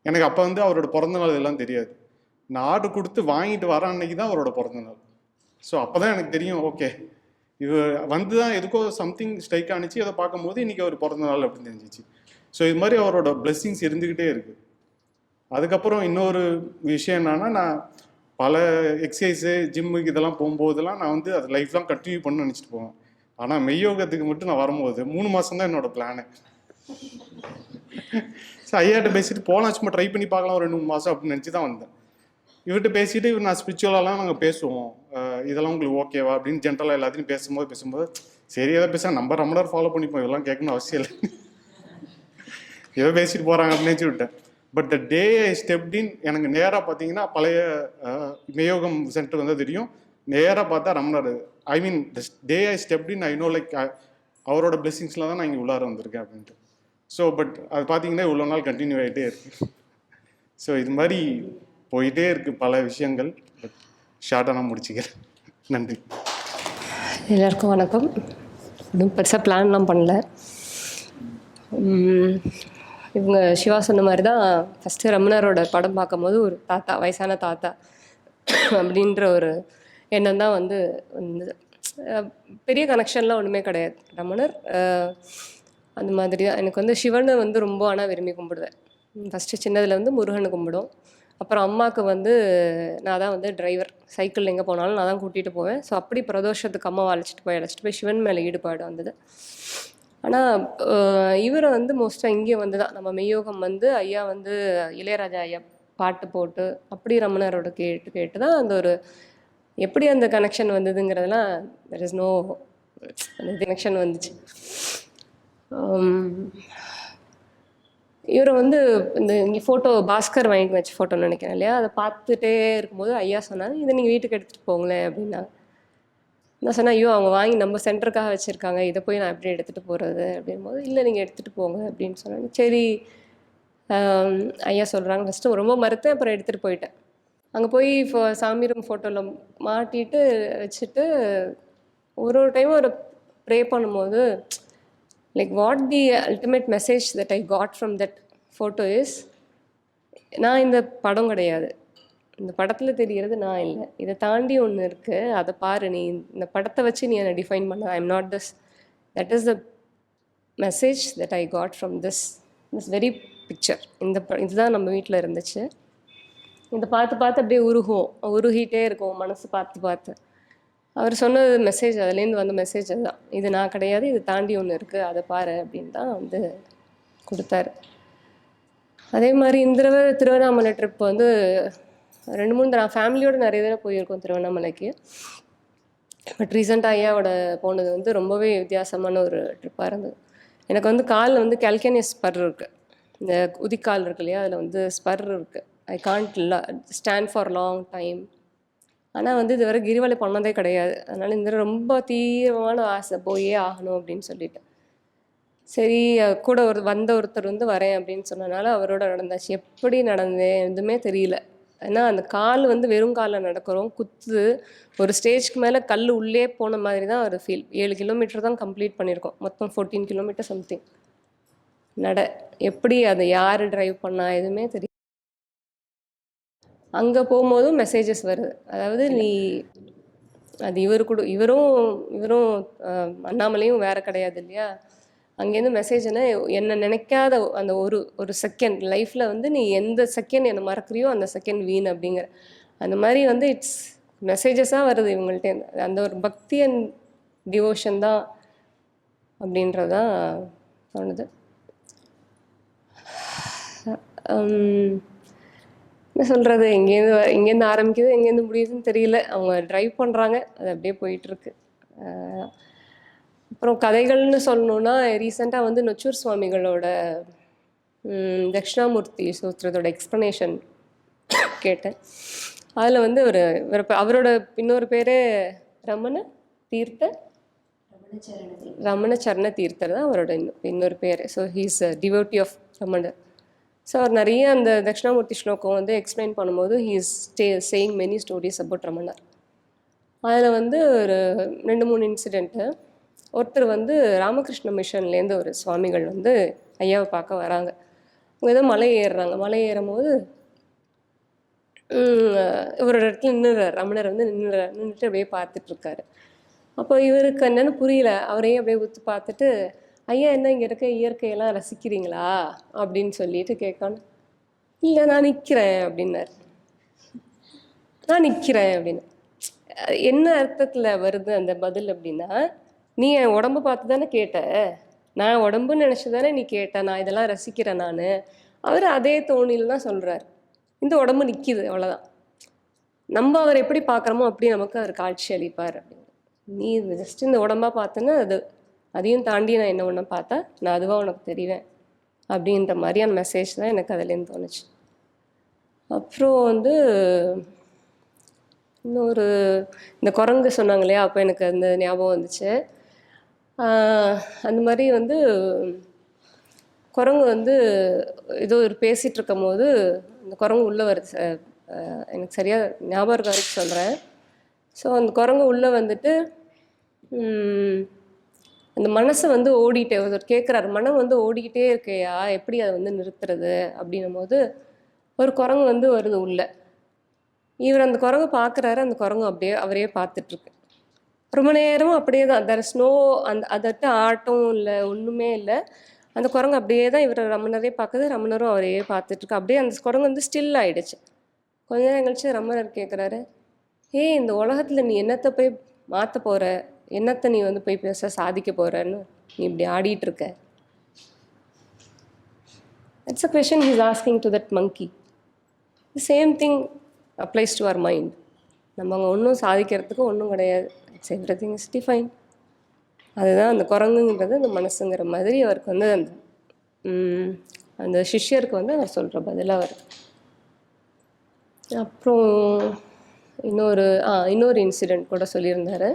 எனக்கு அப்போ வந்து அவரோட பிறந்தநாள் இதெல்லாம் தெரியாது. நான் ஆர்டர் கொடுத்து வாங்கிட்டு வர அன்னைக்கு தான் அவரோட பிறந்தநாள். ஸோ அப்போ தான் எனக்கு தெரியும், ஓகே இவர் வந்து தான் எதுக்கோ சம்திங் ஸ்ட்ரைக் ஆனிச்சு, அதை பார்க்கும்போது இன்றைக்கி அவர் பிறந்தநாள் அப்படின்னு தெரிஞ்சிச்சு. ஸோ இது மாதிரி அவரோட பிளெஸ்ஸிங்ஸ் இருந்துக்கிட்டே இருக்குது. அதுக்கப்புறம் இன்னொரு விஷயம் என்னன்னா, நான் பல எக்ஸசைஸு ஜிம்முக்கு இதெல்லாம் போகும்போதெல்லாம் நான் வந்து அது லைஃப்லாம் கண்டினியூ பண்ணணும்னு நினச்சிட்டு போவேன். ஆனால் மெய்யோகத்துக்கு மட்டும் நான் வரும்போது 3 மாதம் தான் என்னோட பிளானு. ஸோ ஐயாட்ட பேசிட்டு போகலாம், சும்மா ட்ரை பண்ணி பார்க்கலாம் ஒரு 2-3 மாதம் அப்படின்னு நினச்சி தான் வந்தேன். இவர்கிட்ட பேசிட்டு நான் ஸ்பிரிச்சுவலாலாம் நாங்கள் பேசுவோம், இதெல்லாம் உங்களுக்கு ஓகேவா அப்படின்னு ஜென்ரலாக எல்லாத்தையும் பேசும்போது சரி எதாவது பேச நம்ம ரமணர் ஃபாலோ பண்ணிப்போம், இதெல்லாம் கேட்கணும் அவசியம் இல்லை, ஏதோ பேசிட்டு போகிறாங்க அப்படின்னு நினச்சி விட்டேன். But the day I stepped இன், எனக்கு நேராக பார்த்தீங்கன்னா பழைய மெய்யோகம் சென்டர் வந்து தெரியும், நேராக பார்த்தா Ramanar. I mean the day I stepped in I know like அவரோட பிளெஸிங்ஸில் தான் நான் இங்கே உள்ளார வந்திருக்கேன் அப்படின்ட்டு. ஸோ பட் அது பார்த்தீங்கன்னா இவ்வளோ நாள் கண்டினியூ ஆகிட்டே இருக்குது. ஸோ இது மாதிரி போயிட்டே இருக்குது பல விஷயங்கள். பட் ஷார்ட்டாக நான் முடிச்சுக்கிறேன். நன்றி. எல்லாருக்கும் வணக்கம். இன்னும் பெருசாக பிளான்லாம் பண்ணல. இவங்க சிவா சொன்ன மாதிரி தான் ஃபஸ்ட்டு ரமணரோட படம் பார்க்கும்போது ஒரு தாத்தா, வயசான தாத்தா அப்படின்ற ஒரு எண்ணம் தான் வந்து பெரிய கனெக்ஷன்லாம் ஒன்றுமே கிடையாது. ரமணர் அந்த மாதிரி தான். எனக்கு வந்து சிவனை வந்து ரொம்ப ஆனால் விரும்பி கும்பிடுவேன். ஃபஸ்ட்டு சின்னதில் வந்து முருகனை கும்பிடும். அப்புறம் அம்மாவுக்கு வந்து நான் தான் வந்து டிரைவர், சைக்கிளில் எங்கே போனாலும் நான் தான் கூட்டிகிட்டு போவேன். ஸோ அப்படி பிரதோஷத்துக்கு அம்மாவை அழைச்சிட்டு போய் சிவன் மேலே ஈடுபாடு வந்தது. ஆனால் இவரை வந்து மோஸ்ட்டாக இங்கே வந்து தான் நம்ம மெய்யோகம் வந்து ஐயா வந்து இளையராஜா ஐயா பாட்டு போட்டு அப்படி ரமணரோட கேட்டு தான் அந்த ஒரு எப்படி அந்த கனெக்ஷன் வந்ததுங்கிறதுலாம் தெர் இஸ் நோ அந்த கனெக்ஷன் வந்துச்சு. இவரை வந்து இந்த இங்கே ஃபோட்டோ பாஸ்கர் வாங்கி வச்ச ஃபோட்டோன்னு நினைக்கிறேன் இல்லையா, அதை பார்த்துட்டே இருக்கும்போது ஐயா சொன்னாங்க, இதை நீங்கள் வீட்டுக்கு எடுத்துகிட்டு போங்களேன் அப்படின்னா. நான் சொன்னேன், ஐயோ அவங்க வாங்கி நம்ம சென்டருக்காக வச்சுருக்காங்க, இதை போய் நான் எப்படி எடுத்துகிட்டு போகிறது அப்படின்போது, இல்லை நீங்கள் எடுத்துகிட்டு போங்க அப்படின்னு சொன்னாங்க. சரி ஐயா சொல்கிறாங்க. ஃபஸ்ட்டு ரொம்ப மறுத்தேன், அப்புறம் எடுத்துகிட்டு போயிட்டேன். அங்கே போய் சாமி ரூம் ஃபோட்டோவில் மாட்டிட்டு வச்சுட்டு ஒரு டைமும் ஒரு ப்ரே பண்ணும்போது like what the ultimate message that I got from that photo is, நான் இந்த படம் கிடையாது, இந்த படத்தில் தெரிகிறது நான் இல்லை, இதை தாண்டி ஒன்று இருக்குது, அதை பாரு, நீ இந்த படத்தை வச்சு நீ என்னை டிஃபைன் பண்ண, I am not this, that is the message that I got from this very picture. இதுதான் நம்ம வீட்டில் இருந்துச்சு. இதை பார்த்து பார்த்து அப்படியே உருகிட்டே இருக்கும் மனசு பார்த்து. அவர் சொன்னது மெசேஜ், அதுலேருந்து வந்த மெசேஜ் அதுதான், இது நான் கிடையாது, இது தாண்டி ஒன்று இருக்குது, அதை பாரு அப்படின்னு தான் வந்து கொடுத்தாரு. அதே மாதிரி இந்த தடவை திருவண்ணாமலை ட்ரிப் வந்து 2-3 நான் ஃபேமிலியோடு நிறைய தடவை போயிருக்கோம் திருவண்ணாமலைக்கு. பட் ரீசெண்டாக ஐயாவோட போனது வந்து ரொம்பவே வித்தியாசமான ஒரு ட்ரிப்பாக இருந்தது. எனக்கு வந்து காலில் வந்து கால்கேனியஸ் ஸ்பர் இருக்குது, இந்த உதிக்கால் இருக்கு இல்லையா, அதில் வந்து ஸ்பர் இருக்குது. I can't stand for long time. ஆனால் வந்து இதுவரை கிரிவலை பண்ணதே கிடையாது. அதனால் இந்த ரொம்ப தீவிரமான ஆசை, போயே ஆகணும் அப்படின்னு சொல்லிட்டு. சரி, கூட ஒருத்தர் வந்து வரேன் அப்படின்னு சொன்னனால அவரோட நடந்தாச்சு. எப்படி நடந்தேன் எதுவுமே தெரியல. ஏன்னா அந்த கால் வந்து வெறும் காலில் நடக்கிறோம், குத்து, ஒரு ஸ்டேஜ்க்கு மேலே கல் உள்ளே போன மாதிரி தான் ஒரு ஃபீல். 7 கிலோமீட்டர் தான் கம்ப்ளீட் பண்ணியிருக்கோம், மொத்தம் 14 கிலோமீட்டர் சம்திங் எப்படி அதை யார் டிரைவ் பண்ணா எதுவுமே தெரியல. அங்கே போகும்போதும் மெசேஜஸ் வருது, அதாவது நீ அது இவரும் அண்ணாமலையும் வேற கிடையாது இல்லையா. அங்கேருந்து மெசேஜ்னா என்னை நினைக்காத அந்த ஒரு செகண்ட் லைஃப்பில் வந்து நீ எந்த செகண்ட் என்னை மறக்கிறியோ அந்த செகண்ட் வீண் அப்படிங்கிற அந்த மாதிரி வந்து இட்ஸ் மெசேஜஸாக வருது இவங்கள்ட்ட. அந்த ஒரு பக்தி அண்ட் டிவோஷன் தான் அப்படின்றதான் தோணுது. என்ன சொல்கிறது, எங்கேருந்து ஆரம்பிக்குது எங்கேருந்து முடியுதுன்னு தெரியல. அவங்க ட்ரைவ் பண்ணுறாங்க, அது அப்படியே போயிட்டுருக்கு. அப்புறம் கதைகள்னு சொல்லணுன்னா, ரீசெண்டாக வந்து நொச்சூர் சுவாமிகளோட தட்சிணாமூர்த்தி சூத்திரத்தோட எக்ஸ்ப்ளனேஷன் கேட்டேன். அதில் வந்து அவரோட இன்னொரு பேரே ரமணச்சரண தீர்த்தர் தான் அவரோட இன்னொரு பேர். So he's a devotee of Ramanar. So அவர் நிறைய அந்த தட்சிணாமூர்த்தி ஸ்லோகம் வந்து எக்ஸ்பிளைன் பண்ணும்போது he's saying many stories about Ramanar. அதில் வந்து ஒரு 2-3 இன்சிடெண்ட்டு. ஒருத்தர் வந்து ராமகிருஷ்ண மிஷன்லேருந்து ஒரு சுவாமிகள் வந்து ஐயாவை பார்க்க வராங்க. அவங்க ஏதோ மலை ஏறும் போது ஒரு இடத்துல ரமணர் வந்து நின்றுட்டு அப்படியே பார்த்துட்ருக்காரு. அப்போ இவருக்கு என்னென்னு புரியல, அவரையும் அப்படியே ஊற்றி பார்த்துட்டு, ஐயா என்ன இங்கே இருக்க இயற்கையெல்லாம் ரசிக்கிறீங்களா அப்படின்னு சொல்லிட்டு கேட்கணும். இல்லை நான் நிற்கிறேன் அப்படின்னாரு. நான் நிற்கிறேன் அப்படின்னு என்ன அர்த்தத்தில் வருது அந்த பதில் அப்படின்னா, நீ என் உடம்பு பார்த்து தானே கேட்ட, நான் உடம்புன்னு நினச்சி தானே நீ கேட்ட, நான் இதெல்லாம் ரசிக்கிறேன் நான். அவர் அதே தோணியில் தான் சொல்கிறார், இந்த உடம்பு நிற்கிது அவ்வளோதான். நம்ம அவர் எப்படி பார்க்குறோமோ அப்படி நமக்கு அவர் காட்சி அளிப்பார் அப்படின்னு. நீ ஜஸ்ட் இந்த உடம்பாக பார்த்தேன்னா அதையும் தாண்டி நான் என்ன ஒன்று பார்த்தா நான் அதுவாக உனக்கு தெரிவேன் அப்படின்ற மாதிரியான மெசேஜ் தான் எனக்கு அதுலேருந்து தோணுச்சு. அப்புறம் வந்து இன்னொரு இந்த குரங்கு சொன்னாங்க இல்லையா, அப்போ எனக்கு அந்த ஞாபகம் வந்துச்சு. அந்த மாதிரி வந்து குரங்கு வந்து ஏதோ பேசிகிட்டு இருக்கும் போது அந்த குரங்கு உள்ளே வருது. எனக்கு சரியாக ஞாபகம் இருக்க வரைக்கும் சொல்கிறேன். ஸோ அந்த குரங்கு உள்ளே வந்துட்டு அந்த மனசை வந்து ஓடிட்டே கேட்குறாரு, மனம் வந்து ஓடிக்கிட்டே இருக்கையா, எப்படி அதை வந்து நிறுத்துறது அப்படின்னும் போது ஒரு குரங்கு வந்து வருது உள்ளே. இவர் அந்த குரங்கு பார்க்குறாரு, அந்த குரங்கு அப்படியே அவரையே பார்த்துட்ருக்கு ரொம்ப நேரமும். அப்படியே தான், தெர் இஸ் நோ அதட்ட ஆட்டம் இல்லை, ஒன்றுமே இல்லை. அந்த குரங்கு அப்படியே தான் இவர் ரமணரே பார்க்குது, ரமணரும் அவரையே பார்த்துட்ருக்கு. அப்படியே அந்த குரங்கு வந்து ஸ்டில் ஆகிடுச்சு. கொஞ்ச நேரம் கழிச்சு ரமணர் கேட்குறாரு, இந்த உலகத்தில் நீ என்னத்தை போய் மாற்ற போகிற, என்னத்தை நீ வந்து போய் சாதிக்க போகிறன்னு நீ இப்படி ஆடிட்டுருக்க. It's a question he's asking to that monkey. The same thing applies to our mind. நம்ம அங்கே ஒன்றும் சாதிக்கிறதுக்கு ஒன்றும் கிடையாது, it's everything is divine. அதுதான் அந்த குரங்குங்கிறது அந்த மனசுங்கிற மாதிரி அவருக்கு வந்து அந்த சிஷ்யருக்கு வந்து அவர் சொல்கிற பதிலாக வருது. அப்புறம் இன்னொரு இன்சிடெண்ட் கூட சொல்லியிருந்தார்.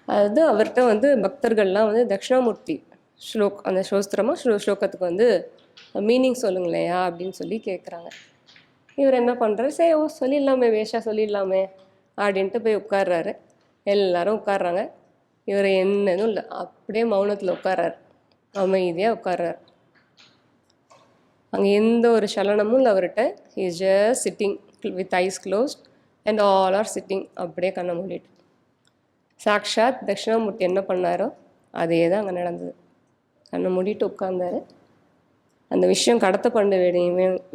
அது அவர்கிட்ட வந்து பக்தர்கள்லாம் வந்து தட்சிணாமூர்த்தி அந்த ஸ்லோகத்துக்கு வந்து மீனிங் சொல்லுங்களேயா அப்படின்னு சொல்லி கேட்குறாங்க. இவர் என்ன பண்ணுறாரு, சரி சொல்லிடலாமே, வேஷா சொல்லிடலாமே அப்படின்ட்டு போய் உட்கார்றாரு. எல்லாரும் உட்கார்றாங்க. இவர் என்னதும் இல்லை, அப்படியே மௌனத்தில் உட்கார்றாரு, அமைதியாக உட்கார்றாரு. அங்கே எந்த ஒரு சலனமும் இல்லை அவர்கிட்ட. Is just sitting with ice closed and all are sitting, அப்படியே கண்ணை மூடிட்டு. சாக்ஷாத் தட்சிணாமூர்த்தி என்ன பண்ணாரோ அதே தான் அங்கே நடந்தது. கண்ணை மூடிட்டு உட்கார்ந்தாரு. அந்த விஷயம் கடத்த பண்ண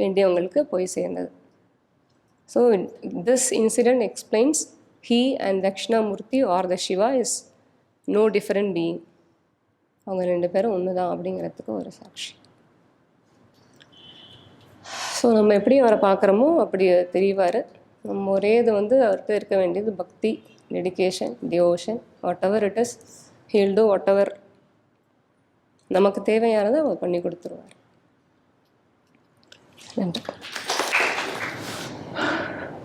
வேண்டியவங்களுக்கு போய் சேர்ந்தது. So this incident explains he and Dakshinamurthy are the Shiva is no different being. அவங்க 2 பேரும் ஒன்று தான் அப்படிங்கிறதுக்கு ஒரு சாட்சி. ஸோ நம்ம எப்படி அவரை பார்க்குறோமோ அப்படி தெரிவார். நம்ம ஒரே இது வந்து அவர்கிட்ட இருக்க வேண்டியது பக்தி, dedication, devotion, whatever it is he'll do whatever நமக்கு தேவையானதை அவர் பண்ணி கொடுத்துருவார். நன்றி.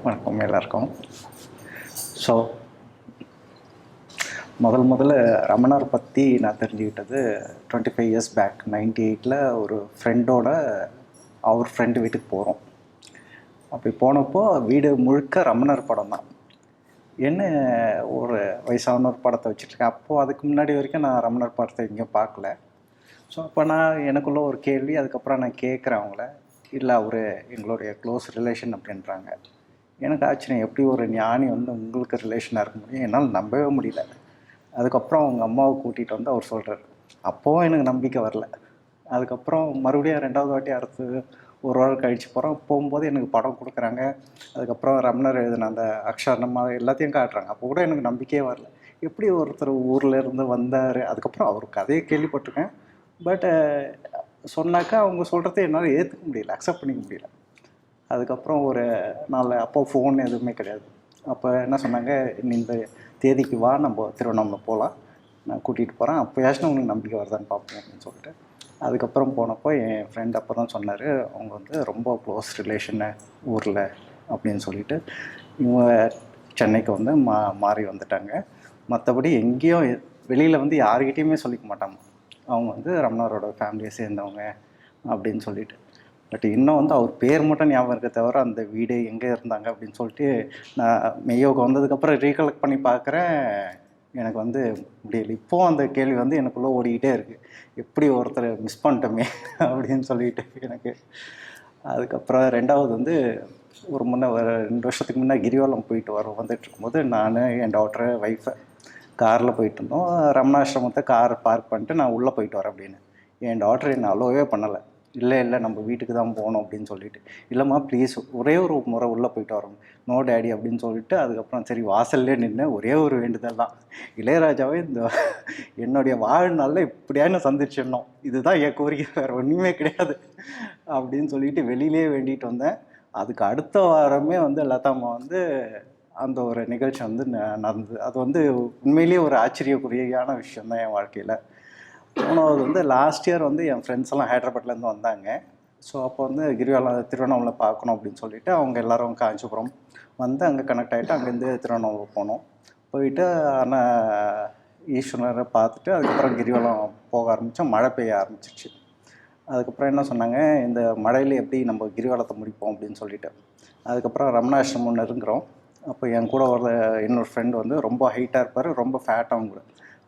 வணக்கம் எல்லாருக்கும். ஸோ முதல்ல ரமணர் பற்றி நான் தெரிஞ்சுக்கிட்டது 25 இயர்ஸ் பேக் 98 ஒரு ஃப்ரெண்டோட அவர் ஃப்ரெண்டு வீட்டுக்கு போகிறோம். அப்படி போனப்போ வீடு முழுக்க ரமணர் படம் தான். என்ன ஒரு வயசான ஒரு படத்தை வச்சுருக்கேன். அப்போது அதுக்கு முன்னாடி வரைக்கும் நான் ரமணர் படத்தை எங்கேயும் பார்க்கல. ஸோ அப்போ நான் எனக்குள்ள ஒரு கேள்வி. அதுக்கப்புறம் நான் கேட்குறேன் அவங்கள, இல்லை அவர் எங்களுடைய க்ளோஸ் ரிலேஷன் அப்படின்றாங்க. எனக்கு ஆச்சரியம், எப்படி ஒரு ஞானி வந்து உங்களுக்கு ரிலேஷனாக இருக்க முடியும்? என்னால் நம்பவே முடியல. அதுக்கப்புறம் அவங்க அம்மாவை கூட்டிகிட்டு வந்து அவர் சொல்கிறார். அப்போவும் எனக்கு நம்பிக்கை வரல. அதுக்கப்புறம் மறுபடியும் 2வது வாட்டி அடுத்து ஒரு வாரம் கழித்து போகும்போது எனக்கு படம் கொடுக்குறாங்க. அதுக்கப்புறம் ரமணர் எழுதின அந்த அக்ஷரணமா எல்லாத்தையும் காட்டுறாங்க. அப்போ கூட எனக்கு நம்பிக்கையே வரல. எப்படி ஒருத்தர் ஊரில் இருந்து வந்தார்? அதுக்கப்புறம் அவர் கதையை கேள்விப்பட்டிருக்கேன். பட் சொன்னாக்கா அவங்க சொல்கிறத என்னால் ஏற்றுக்க முடியல, அக்செப்ட் பண்ணிக்க முடியல. அதுக்கப்புறம் ஒரு நாள், அப்போ ஃபோன் எதுவுமே கிடையாது. அப்போ என்ன சொன்னாங்க, இந்த தேதிக்கு வா, நம்ம திருவண்ணாமலை போகலாம், நான் கூட்டிகிட்டு போகிறேன், அப்போயாச்சும் உங்களுக்கு நம்பிக்கை வருதான்னு பார்ப்போம் அப்படின்னு சொல்லிட்டு. அதுக்கப்புறம் போனப்போ என் ஃப்ரெண்ட் அப்போ தான் சொன்னார், அவங்க வந்து ரொம்ப க்ளோஸ் ரிலேஷனு ஊரில் அப்படின்னு சொல்லிட்டு. இவங்க சென்னைக்கு வந்து மாறி வந்துட்டாங்க. மற்றபடி எங்கேயும் வெளியில் வந்து யாருக்கிட்டேயுமே சொல்லிக்க மாட்டாங்க, அவங்க வந்து ரமணரோட ஃபேமிலியை சேர்ந்தவங்க அப்படின்னு சொல்லிட்டு. பட் இன்னும் வந்து அவர் பேர் மட்டும் ஞாபகம் இருக்க தவிர அந்த வீடு எங்கே இருந்தாங்க அப்படின்னு சொல்லிட்டு நான் மெய்யோகம் வந்ததுக்கப்புறம் ரீகலெக்ட் பண்ணி பார்க்குறேன். எனக்கு வந்து முடியல. இப்போது அந்த கேள்வி வந்து எனக்குள்ளே ஓடிக்கிட்டே இருக்குது, எப்படி ஒருத்தர் மிஸ் பண்ணிட்டோமே அப்படின்னு சொல்லிட்டு எனக்கு. அதுக்கப்புறம் 2வது வந்து ஒரு 2 வருஷத்துக்கு முன்னே கிரிவலம் போயிட்டு வந்துட்டு இருக்கும்போது நான், என் டாக்டரு, ஒய்ஃபை காரில் போயிட்டு இருந்தோம். ரமணாசிரமத்தை கார் பார்க் பண்ணிட்டு நான் உள்ளே போயிட்டு வரேன் அப்படின்னு. என் டாக்டர் என்னை அலோவே பண்ணலை. இல்லை நம்ம வீட்டுக்கு தான் போகணும் அப்படின்னு சொல்லிட்டு. இல்லைம்மா ப்ளீஸ், ஒரே ஒரு முறை உள்ளே போயிட்டு வரோம், நோ டேடி அப்படின்னு சொல்லிட்டு. அதுக்கப்புறம் சரி வாசல்லே நின்று ஒரே ஒரு வேண்டுதல் தான், இளையராஜாவே இந்த என்னுடைய வாழ்நாளில் இப்படியான சந்திச்சிடணும், இதுதான் என் கோரிக்கை, வேறு ஒன்றுமே கிடையாது அப்படின்னு சொல்லிட்டு வெளியிலே வேண்டிகிட்டு வந்தேன். அதுக்கு அடுத்த வாரமே வந்து லதாம்மா வந்து அந்த ஒரு நிகழ்ச்சி வந்து நடந்தது. அது வந்து உண்மையிலேயே ஒரு ஆச்சரியக்குரியான விஷயந்தான் என் வாழ்க்கையில். 3வது வந்து லாஸ்ட் இயர் வந்து என் ஃப்ரெண்ட்ஸ் எல்லாம் ஹைதராபாத்லேருந்து வந்தாங்க. ஸோ அப்போ வந்து திருவண்ணாமலை பார்க்கணும் அப்படின்னு சொல்லிட்டு அவங்க எல்லோரும் காஞ்சிபுரம் வந்து அங்கே கனெக்ட் ஆகிட்டு அங்கேருந்து திருவண்ணாமலை போனோம். போயிட்டு ஆனால் ஈஸ்வரரை பார்த்துட்டு அதுக்கப்புறம் கிரிவலம் போக ஆரம்பித்தோம். மழை பெய்ய ஆரம்பிச்சிருச்சு. அதுக்கப்புறம் என்ன சொன்னாங்க, இந்த மழையில் எப்படி நம்ம கிரிவலத்தை முடிப்போம் அப்படின்னு சொல்லிட்டு. அதுக்கப்புறம் ரமணாசிரமம் நெருங்குறோம். அப்போ என் கூட ஒரு இன்னொரு ஃப்ரெண்டு வந்து ரொம்ப ஹைட்டாக இருப்பார், ரொம்ப ஃபேட்டாகவும் கூட.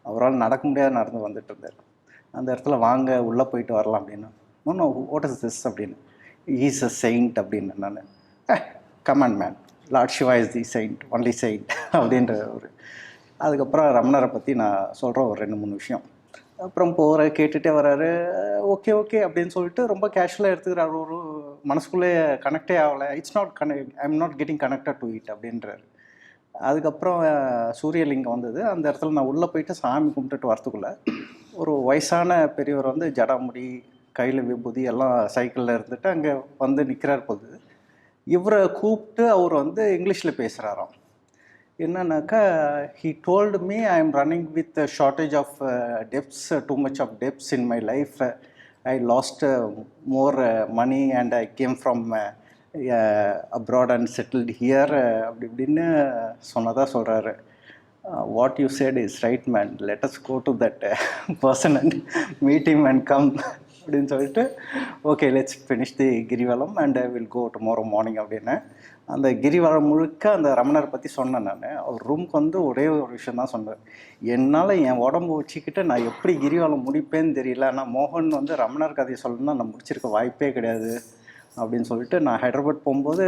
அவரால் நடக்க முடியாது, நடந்து வந்துட்டு இருந்தார். அந்த இடத்துல வாங்க உள்ளே போயிட்டு வரலாம் அப்படின்னு. நோ வாட் இஸ் திஸ் அப்படின்னு. ஈஸ் அ செயிண்ட் அப்படின்னு. நான் common man, lord Shiva is the saint, only saint அப்படின்ற ஒரு. அதுக்கப்புறம் ரமணரை பற்றி நான் சொல்கிறேன் ஒரு 2-3 விஷயம். அப்புறம் கேட்டுகிட்டே வர்றாரு. ஓகே அப்படின்னு சொல்லிட்டு ரொம்ப கேஷுவலாக எடுத்துக்கிறாரு. ஒரு மனசுக்குள்ளே கனெக்டே ஆகலை. I am not getting connected to it அப்படின்றாரு. அதுக்கப்புறம் சூரியலிங்கம் வந்தது. அந்த இடத்துல நான் உள்ளே போயிட்டு சாமி கும்பிட்டுட்டு வரத்துக்குள்ளே ஒரு வயசான பெரியவர் வந்து ஜடாமுடி, கையில் விபூதி எல்லாம் சைக்கிளில் இருந்துட்டு அங்கே வந்து நிற்கிறார் போது. இவரை கூப்பிட்டு அவர் வந்து இங்கிலீஷில் பேசுகிறாராம். என்னன்னாக்கா, he told me I am running with a shortage of debts, too much of debts in my life. I lost more money and I came from abroad and settled here. அப்படி இப்படின்னு சொன்னதாக சொல்கிறாரு. What you said is right, man. Let us go to that person and meet him and come அப்படின்னு சொல்லிட்டு okay let's finish the Girivalam and will go tomorrow morning அப்படின்னு. அந்த கிரிவலம் முழுக்க அந்த ரமணரை பற்றி சொன்னேன் நான். அவர் ரூமுக்கு வந்து ஒரே ஒரு விஷயம் தான் சொன்னார், என்னால் என் உடம்பு வச்சுக்கிட்டு நான் எப்படி கிரிவலம் முடிப்பேன்னு தெரியல, ஆனால் மோகன் வந்து ரமணர் கதையை சொல்லணும்னா நான் முடிச்சிருக்க வாய்ப்பே கிடையாது அப்படின்னு சொல்லிட்டு நான் ஹைதராபாத் போகும்போது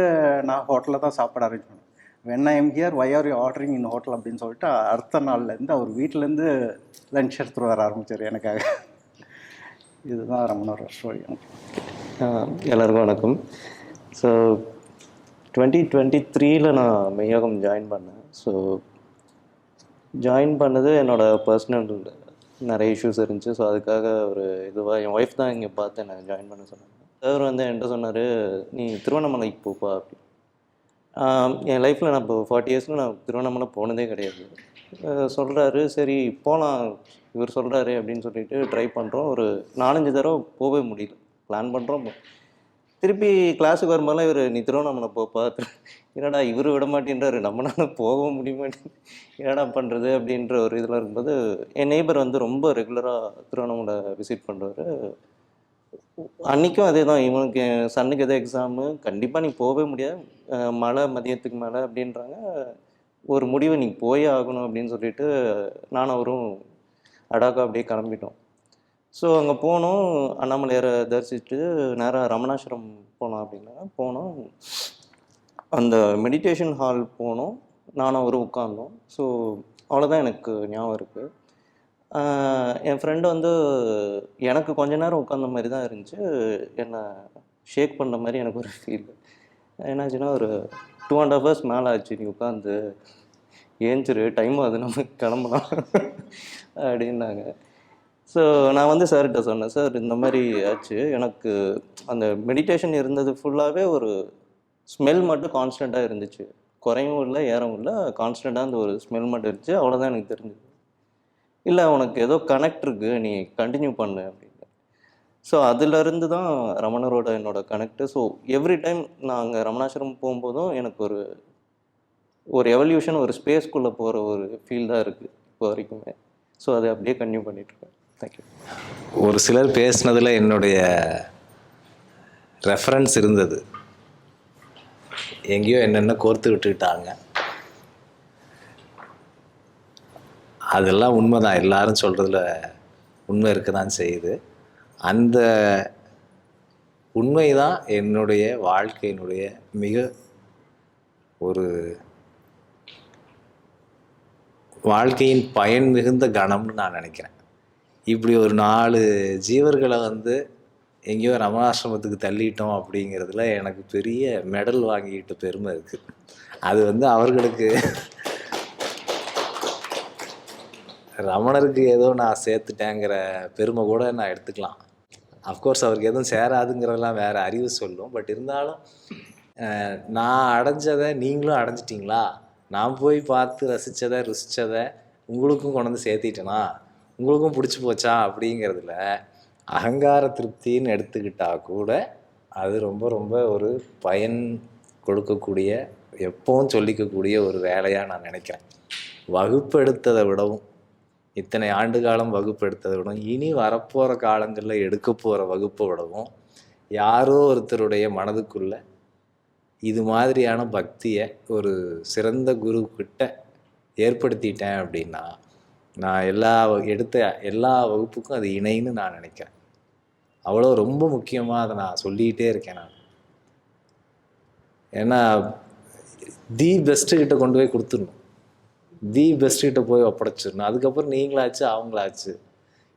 நான் ஹோட்டலில் தான் சாப்பாடு அரேஞ்ச் பண்ணேன். When I am here why are you ordering in hotel அப்படின்னு சொல்லிட்டு அடுத்த நாள்லேருந்து அவர் வீட்டிலேருந்து லஞ்ச் எடுத்துகிட்டு வர ஆரம்பித்தார் எனக்காக. இதுதான் ரமணரோட ஸ்டோரி. எல்லாருக்கும் வணக்கம். ஸோ 2023 நான் மெய்யோகம் ஜாயின் பண்ணேன். ஸோ ஜாயின் பண்ணது என்னோடய பர்சனல் நிறைய இஷ்யூஸ் இருந்துச்சு. ஸோ அதுக்காக ஒரு இதுவாக என் ஒய்ஃப் தான் இங்கே பார்த்து எனக்கு ஜாயின் பண்ண சொன்னாங்க. சார் வந்து என்கிட்ட சொன்னார், நீ திருவண்ணாமலைக்கு போப்பா அப்படி. என் லைஃப்பில் நான் இப்போ 40 இயர்ஸில் நான் திருவண்ணாமலை போனதே கிடையாது. சொல்கிறாரு சரி போகலாம் இவர் சொல்கிறாரு அப்படின்னு சொல்லிட்டு ட்ரை பண்ணுறோம். ஒரு 4-5 தடவை போகவே முடியல. பிளான் பண்ணுறோம், திருப்பி கிளாஸுக்கு வரும்போதெல்லாம் இவர் நீ திருவண்ணாமலை போப்பா. என்னடா இவர் விட மாட்டேன்றாரு, நம்மளால போகவும் முடிய மாட்டேன், என்னடா பண்ணுறது அப்படின்ற ஒரு இதில் இருக்கும்போது என் நெய்பர் வந்து ரொம்ப ரெகுலராக திருவண்ணாமலை விசிட் பண்ணுறாரு. அன்றைக்கும் அதே தான், இவனுக்கு சன்னுக்கு எதோ எக்ஸாமு, கண்டிப்பாக நீ போகவே முடியாது, மழை மதியத்துக்கு மேலே அப்படின்றாங்க. ஒரு முடிவை நீ போயே ஆகணும் அப்படின்னு சொல்லிட்டு நானும் அவரும் அடாக்கா அப்படியே கிளம்பிட்டோம். ஸோ அங்கே போனோம், அண்ணாமலையாரை தரிசிச்சுட்டு நேராக ரமணாசிரம் போனோம் அப்படின்னா போனோம். அந்த மெடிடேஷன் ஹால் போனோம், நானும் அவரும் உட்காந்தோம். ஸோ அவ்வளோதான் எனக்கு ஞாபகம் இருக்குது. என் ஃப்ரெண்டு வந்து எனக்கு கொஞ்ச நேரம் உட்காந்த மாதிரி தான் இருந்துச்சு, என்னை ஷேக் பண்ணுற மாதிரி எனக்கு ஒரு ஃபீல். என்னாச்சுன்னா ஒரு 2.5 hours மேலே ஆச்சு, நீ உட்காந்து ஏஞ்சிரு, டைம் அது நம்ம கிளம்பலாம் அப்படின்னாங்க. ஸோ நான் வந்து சார்கிட்ட சொன்னேன், சார் இந்த மாதிரி ஆச்சு, எனக்கு அந்த மெடிடேஷன் இருந்தது ஃபுல்லாகவே ஒரு ஸ்மெல் மட்டும் கான்ஸ்டண்ட்டாக இருந்துச்சு, குறையும் இல்லை ஏறவும் இல்லை, கான்ஸ்டண்ட்டாக அந்த ஒரு ஸ்மெல் மட்டும் இருந்துச்சு, அவ்வளோதான் எனக்கு தெரிஞ்சுது. இல்லை உனக்கு ஏதோ கனெக்ட் இருக்குது, நீ கண்டினியூ பண்ணு அப்படின்னு. ஸோ அதுலேருந்து தான் ரமணரோட என்னோடய கனெக்டு. ஸோ எவ்ரி டைம் நான் அங்கே ரமணாசிரம் போகும்போதும் எனக்கு ஒரு எவல்யூஷன், ஒரு ஸ்பேஸ்க்குள்ளே போகிற ஒரு ஃபீல் தான் இருக்குது இப்போ வரைக்குமே. ஸோ அதை அப்படியே கன்டினியூ பண்ணிகிட்ருக்கேன். தேங்க்யூ. ஒரு சிலர் பேசினதில் என்னுடைய ரெஃபரன்ஸ் இருந்தது, எங்கேயோ என்னென்ன கோர்த்து விட்டுக்கிட்டாங்க. அதெல்லாம் உண்மை தான், எல்லாரும் சொல்கிறதுல உண்மை இருக்க தான் செய்யுது. அந்த உண்மை தான் என்னுடைய வாழ்க்கையினுடைய மிக ஒரு வாழ்க்கையின் பயன் மிகுந்த கணம்னு நான் நினைக்கிறேன். இப்படி ஒரு 4 ஜீவர்களை வந்து எங்கேயோ ரமணாசிரமத்துக்கு தள்ளிட்டோம் அப்படிங்கிறதுல எனக்கு பெரிய மெடல் வாங்கிக்கிட்ட பெருமை இருக்குது. அது வந்து அவர்களுக்கு ரமணருக்கு ஏதோ நான் சேர்த்துட்டேங்கிற பெருமை கூட நான் எடுத்துக்கலாம். அஃப்கோர்ஸ் அவருக்கு எதுவும் சேராதுங்கிறதெல்லாம் வேறு அறிவு சொல்லும். பட் இருந்தாலும் நான் அடைஞ்சதை நீங்களும் அடைஞ்சிட்டிங்களா, நான் போய் பார்த்து ருசித்ததை உங்களுக்கும் கொண்டு வந்து சேர்த்திட்டேனா, உங்களுக்கும் பிடிச்சி போச்சா அப்படிங்கிறதுல அகங்கார திருப்தின்னு எடுத்துக்கிட்டால் கூட அது ரொம்ப ரொம்ப ஒரு பயன் கொடுக்கக்கூடிய, எப்பவும் சொல்லிக்கக்கூடிய ஒரு வேலையாக நான் நினைக்கிறேன். வகுப்பெடுத்ததை விடவும், இத்தனை ஆண்டு காலம் வகுப்பெடுத்ததை விடவும், இனி வரப்போகிற காலங்களில் எடுக்க போகிற வகுப்பை விடவும், யாரோ ஒருத்தருடைய மனதுக்குள்ளே இது மாதிரியான பக்தியை ஒரு சிறந்த குருக்கிட்ட ஏற்படுத்திட்டேன் அப்படின்னா, நான் எடுத்த எல்லா வகுப்புக்கும் அது இணைன்னு நான் நினைக்கிறேன். அவ்வளோ ரொம்ப முக்கியமாக அதை நான் சொல்லிக்கிட்டே இருக்கேன் நான். ஏன்னா தி பெஸ்ட்டுக்கிட்ட கொண்டு போய் கொடுத்துடணும், தி பெஸ்ட்டுக்கிட்ட போய் ஒப்படைச்சிடணும். அதுக்கப்புறம் நீங்களாச்சு அவங்களாச்சு.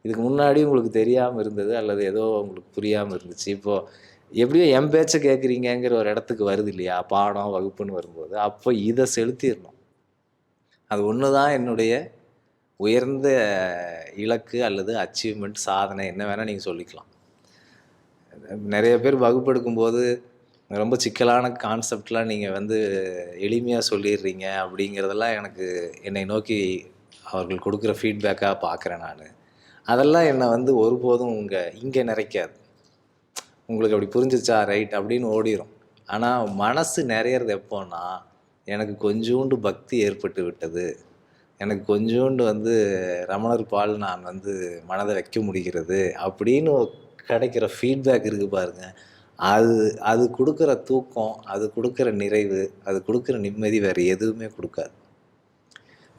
இதுக்கு முன்னாடி உங்களுக்கு தெரியாமல் இருந்தது அல்லது ஏதோ உங்களுக்கு புரியாமல் இருந்துச்சு, இப்போது எப்படியோ என் பேச்சை கேட்குறீங்கிற ஒரு இடத்துக்கு வருது இல்லையா, பாடம் வகுப்புன்னு வரும்போது, அப்போ இதை செலுத்திடணும். அது ஒன்று தான் என்னுடைய உயர்ந்த இலக்கு அல்லது அச்சீவ்மெண்ட், சாதனை, என்ன வேணால் நீங்கள் சொல்லிக்கலாம். நிறைய பேர் வகுப்பெடுக்கும்போது ரொம்ப சிக்கலான கான்செப்ட்லாம் நீங்கள் வந்து எளிமையாக சொல்லிடுறீங்க அப்படிங்கிறதெல்லாம் என்னை நோக்கி அவர்கள் கொடுக்குற ஃபீட்பேக்காக பார்க்குறேன் நான். அதெல்லாம் என்னை வந்து ஒருபோதும் இங்கே நிறைக்காது. உங்களுக்கு அப்படி புரிஞ்சிச்சா ரைட் அப்படின்னு ஓடிடும். ஆனால் மனசு நிறையிறது எப்போன்னா, எனக்கு கொஞ்சோண்டு பக்தி ஏற்பட்டு விட்டது, எனக்கு கொஞ்சோண்டு வந்து ரமணர் பால் நான் வந்து மனதை வைக்க முடிகிறது அப்படின்னு கிடைக்கிற ஃபீட்பேக் இருக்குது பாருங்க, அது அது கொடுக்குற தூக்கம், அது கொடுக்குற நிறைவு, அது கொடுக்குற நிம்மதி வேறு எதுவுமே கொடுக்காது.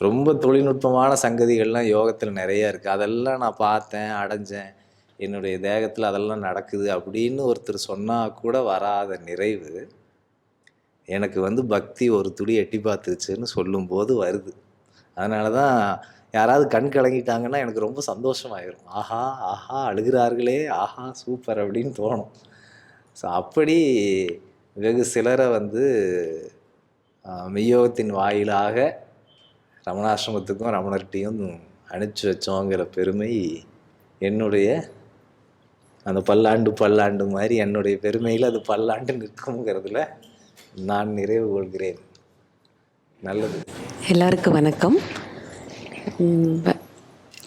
ரொம்ப தொழில்நுட்பமான சங்கதிகள்லாம் யோகத்தில் நிறைய இருக்குது. அதெல்லாம் நான் பார்த்தேன், அடைஞ்சேன், என்னுடைய தேகத்தில் அதெல்லாம் நடக்குது அப்படின்னு ஒருத்தர் சொன்னால் கூட வராத நிறைவு எனக்கு வந்து பக்தி ஒரு துளி எட்டி பார்த்துருச்சுன்னு சொல்லும்போது வருது. அதனால தான் யாராவது கண் கலங்கிட்டாங்கன்னா எனக்கு ரொம்ப சந்தோஷமாயிரும். ஆஹா ஆஹா அழுகிறார்களே, ஆஹா சூப்பர் அப்படின்னு தோணும். ஸோ அப்படி வெகு சிலரை வந்து மெய்யோகத்தின் வாயிலாக ரமணாசிரமத்துக்கும் ரமணர்கிட்டையும் அனுப்பிச்சி வச்சோங்கிற பெருமை என்னுடைய அந்த பல்லாண்டு மாதிரி என்னுடைய பெருமையில் அது பல்லாண்டு நிற்குங்கிறதுல நான் நிறைவு கொள்கிறேன். நல்லது. எல்லாருக்கும் வணக்கம்.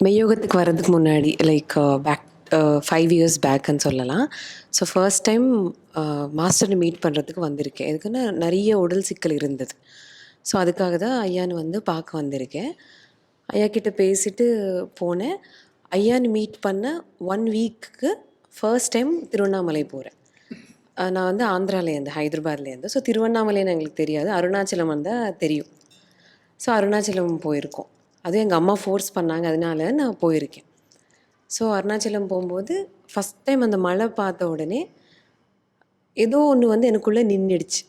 மெய்யோகத்துக்கு வர்றதுக்கு முன்னாடி லைக் பேக் 5 years பேக்குன்னு சொல்லலாம். ஸோ ஃபர்ஸ்ட் டைம் மாஸ்டர்னை மீட் பண்ணுறதுக்கு வந்திருக்கேன். எதுக்குன்னா நிறைய உடல் சிக்கல் இருந்தது. ஸோ அதுக்காக தான் ஐயான்னு வந்து பார்க்க வந்திருக்கேன். ஐயா கிட்ட பேசிட்டு போனேன். ஐயான்னு மீட் பண்ண 1 வீக்குக்கு ஃபர்ஸ்ட் டைம் திருவண்ணாமலை போகிறேன். நான் வந்து ஆந்திராலேருந்து, ஹைதராபாத்லேருந்து. ஸோ திருவண்ணாமலைன்னு எங்களுக்கு தெரியாது, அருணாச்சலம் வந்தால் தெரியும். ஸோ அருணாச்சலம் போயிருக்கோம். அதுவும் எங்கள் அம்மா ஃபோர்ஸ் பண்ணாங்க, அதனால நான் போயிருக்கேன். ஸோ அருணாச்சலம் போகும்போது ஃபஸ்ட் டைம் அந்த மழை பார்த்த உடனே ஏதோ ஒன்று வந்து எனக்குள்ளே நின்றுடுச்சு.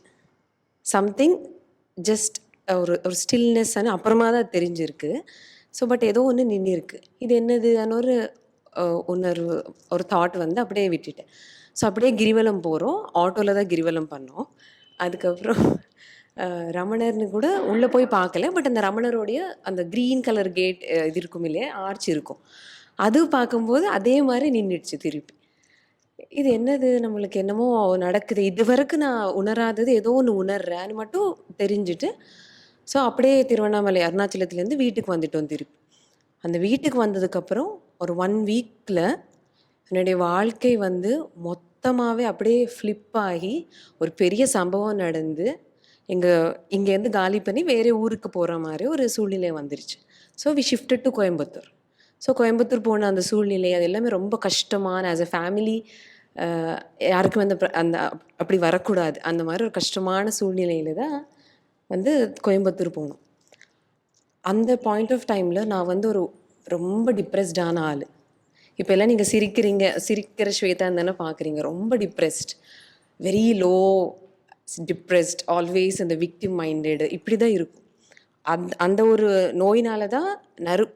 சம்திங் ஜஸ்ட் ஒரு ஸ்டில்னஸ்ன்னு அப்புறமா தான் தெரிஞ்சிருக்கு. ஸோ பட் ஏதோ ஒன்று நின்றுருக்கு. இது என்னதுன்னு ஒரு உணர்வு, ஒரு தாட் வந்து அப்படியே விட்டுட்டேன். ஸோ அப்படியே கிரிவலம் போகிறோம். ஆட்டோவில் தான் கிரிவலம் பண்ணோம். அதுக்கப்புறம் ரமணர்னு கூட உள்ளே போய் பார்க்கல. பட் அந்த ரமணருடைய அந்த க்ரீன் கலர் கேட் இது இருக்கும் இல்லையா, ஆர்ச் இருக்கும், அது பார்க்கும்போது அதே மாதிரி நின்றுடுச்சு திருப்பி. இது என்னது, நம்மளுக்கு என்னமோ நடக்குது, இது வரைக்கும் நான் உணராதது ஏதோ ஒன்று உணர்றேன்னு மட்டும் தெரிஞ்சுட்டு ஸோ அப்படியே திருவண்ணாமலை அருணாச்சலத்துலேருந்து வீட்டுக்கு வந்துட்டோம். திருப்பி அந்த வீட்டுக்கு வந்ததுக்கப்புறம் ஒரு 1 வீக்கில் என்னுடைய வாழ்க்கை வந்து மொத்தமாகவே அப்படியே ஃப்ளிப் ஆகி ஒரு பெரிய சம்பவம் நடந்து இங்கேருந்து காலி பண்ணி வேறு ஊருக்கு போகிற மாதிரி ஒரு சூழ்நிலை வந்துருச்சு. So we shifted to Coimbatore. So Coimbatore போன அந்த சூழ்நிலை அது எல்லாமே ரொம்ப கஷ்டமான, ஆஸ் அ ஃபேமிலி யாருக்கும் அந்த அப்படி வரக்கூடாது, அந்த மாதிரி ஒரு கஷ்டமான சூழ்நிலையில் தான் வந்து கோயம்புத்தூர் போனோம். அந்த பாயிண்ட் ஆஃப் டைமில் நான் வந்து ஒரு ரொம்ப டிப்ரெஸ்டான ஆள். இப்போ எல்லாம் நீங்கள் சிரிக்கிற ஸ்வேதான்னு தானே பார்க்குறீங்க. ரொம்ப depressed, very low depressed, always அந்த விக்டிம் மைண்டடு, இப்படி தான் இருக்கும். அந்த ஒரு நோயினால தான்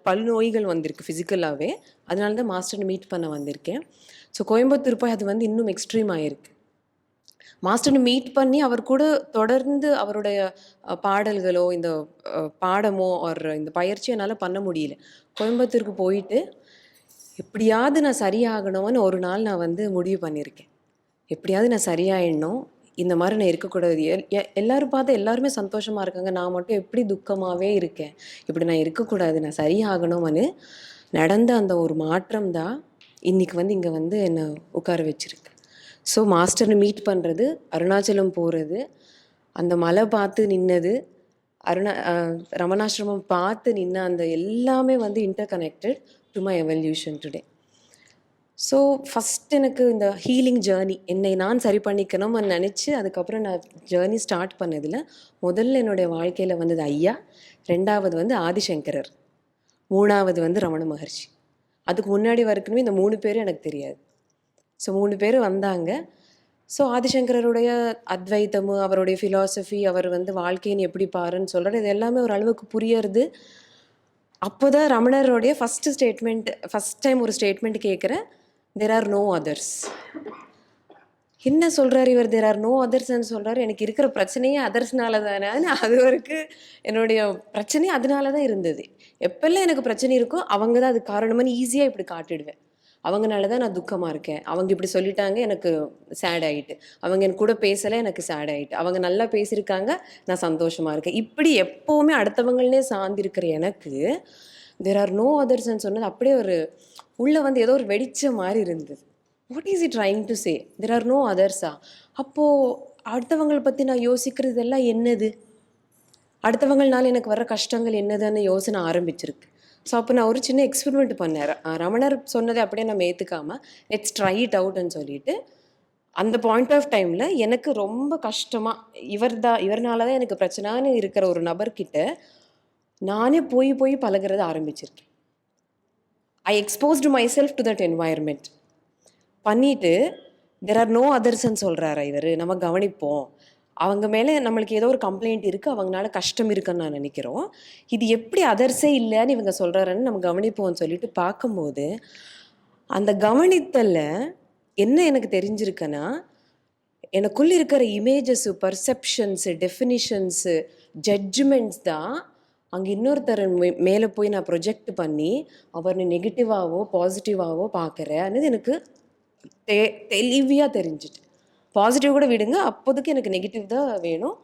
பல நோய்கள் வந்திருக்கு ஃபிசிக்கலாகவே. அதனால தான் மாஸ்டர்னை மீட் பண்ண வந்திருக்கேன். ஸோ கோயம்புத்தூர் போய் அது வந்து இன்னும் எக்ஸ்ட்ரீம் ஆகிருக்கு. மாஸ்டர்னை மீட் பண்ணி அவர் கூட தொடர்ந்து அவருடைய பாடல்களோ இந்த பாடமோ ஒரு இந்த பயிற்சியை என்னால் பண்ண முடியல. கோயம்புத்தூருக்கு போயிட்டு எப்படியாவது நான் சரியாகணும்னு ஒரு நாள் நான் வந்து முடிவு பண்ணியிருக்கேன். எப்படியாவது நான் சரியாயிடணும், இந்த மாதிரி நான் இருக்கக்கூடாது. எல்லோரும் பார்த்து எல்லாருமே சந்தோஷமாக இருக்காங்க, நான் மட்டும் எப்படி துக்கமாகவே இருக்கேன், இப்படி நான் இருக்கக்கூடாது, நான் சரியாகணும்னு நடந்த அந்த ஒரு மாற்றம் தான் இன்றைக்கி வந்து இங்கே வந்து என்னை உட்கார வச்சுருக்கு. ஸோ மாஸ்டர்னை மீட் பண்ணுறது, அருணாச்சலம் போகிறது, அந்த மலை பார்த்து நின்னது, ரமணாசிரமம் பார்த்து நின்ன அந்த எல்லாமே வந்து inter connected to my evolution today. So first எனக்கு இந்த ஹீலிங் ஜேர்னி, என்னை நான் சரி பண்ணிக்கணும்னு நினச்சி அதுக்கப்புறம் நான் ஜேர்னி ஸ்டார்ட் பண்ணதில் முதல்ல என்னுடைய வாழ்க்கையில் வந்தது ஐயா, 2வது வந்து ஆதிசங்கரர், 3வது வந்து ரமண மகர்ஷி. அதுக்கு முன்னாடி வரைக்குமே இந்த 3 பேரும் எனக்கு தெரியாது. ஸோ 3 பேர் வந்தாங்க. ஸோ ஆதிசங்கரருடைய அத்வைத்தமும் அவருடைய ஃபிலாசபி, அவர் வந்து வாழ்க்கைன்னு எப்படி பாருன்னு சொல்கிறார், இது எல்லாமே ஒரு அளவுக்கு புரியறது. அப்போ தான் ரமணருடைய ஃபஸ்ட் டைம் ஒரு ஸ்டேட்மெண்ட் கேட்குறேன், there are no others. என்ன சொல்கிறார் இவர், there are no othersன்னு சொல்கிறாரு. எனக்கு இருக்கிற பிரச்சனையே அதர்ஸ்னால தானே, அது வரைக்கும் என்னுடைய பிரச்சனையே அதனால தான் இருந்தது. எப்பெல்லாம் எனக்கு பிரச்சனை இருக்கோ அவங்க தான் அது காரணம்னு ஈஸியாக இப்படி காட்டிடுவேன். அவங்கனால தான் நான் துக்கமாக இருக்கேன், அவங்க இப்படி சொல்லிட்டாங்க எனக்கு சேட் ஆகிட்டு, அவங்க என் கூட பேசலை எனக்கு சேட் ஆகிட்டு, அவங்க நல்லா பேசியிருக்காங்க நான் சந்தோஷமாக இருக்கேன். இப்படி எப்போவுமே அடுத்தவங்களே சார்ந்திருக்கிற எனக்கு there are no othersன்னு சொன்னது அப்படியே ஒரு உள்ளே வந்து ஏதோ ஒரு வெடிச்ச மாதிரி இருந்தது. What is it trying to say, there are no othersா? அப்போது அடுத்தவங்களை பற்றி நான் யோசிக்கிறது எல்லாம் என்னது, அடுத்தவங்களால எனக்கு வர கஷ்டங்கள் என்னதுன்னு யோசனை ஆரம்பிச்சிருக்கு. ஸோ அப்போ நான் ஒரு சின்ன எக்ஸ்பெரிமெண்ட் பண்ணேன். ரமணர் சொன்னதை அப்படியே நம்ம ஏற்றுக்காமல் லெட்ஸ் ட்ரை இட் அவுட்னு சொல்லிட்டு அந்த பாயிண்ட் ஆஃப் டைமில் எனக்கு ரொம்ப கஷ்டமாக இவர்னால தான் எனக்கு பிரச்சனைன்னு இருக்கிற ஒரு நபர்கிட்ட நானே போய் பழகுறத ஆரம்பிச்சிருக்கேன். I exposed my self to that environment பண்ணிவிட்டு தெர் ஆர் நோ அதர்ஸ்ன்னு சொல்கிறாரு இவர், நம்ம கவனிப்போம், அவங்க மேலே நம்மளுக்கு ஏதோ ஒரு கம்ப்ளைண்ட் இருக்குது, அவங்களால கஷ்டம் இருக்குன்னு நான் நினைக்கிறோம், இது எப்படி அதர்ஸே இல்லைன்னு இவங்க சொல்கிறாருன்னு நம்ம கவனிப்போம்னு சொல்லிட்டு பார்க்கும்போது அந்த கவனித்தலில் என்ன எனக்கு தெரிஞ்சிருக்குன்னா, எனக்குள்ளே இருக்கிற இமேஜஸ்ஸு, பர்செப்ஷன்ஸு, டெஃபினிஷன்ஸு, ஜட்ஜ்மெண்ட்ஸ் தான் அங்கே இன்னொருத்தர் மேலே போய் நான் ப்ரொஜெக்ட் பண்ணி அவரை நெகட்டிவாகவோ பாசிட்டிவாகவோ பார்க்குறேன்னு எனக்கு தெளிவாக தெரிஞ்சிட்டு. பாசிட்டிவ் கூட விடுங்க, அப்போதைக்கு எனக்கு நெகட்டிவ் தான் வேணும்.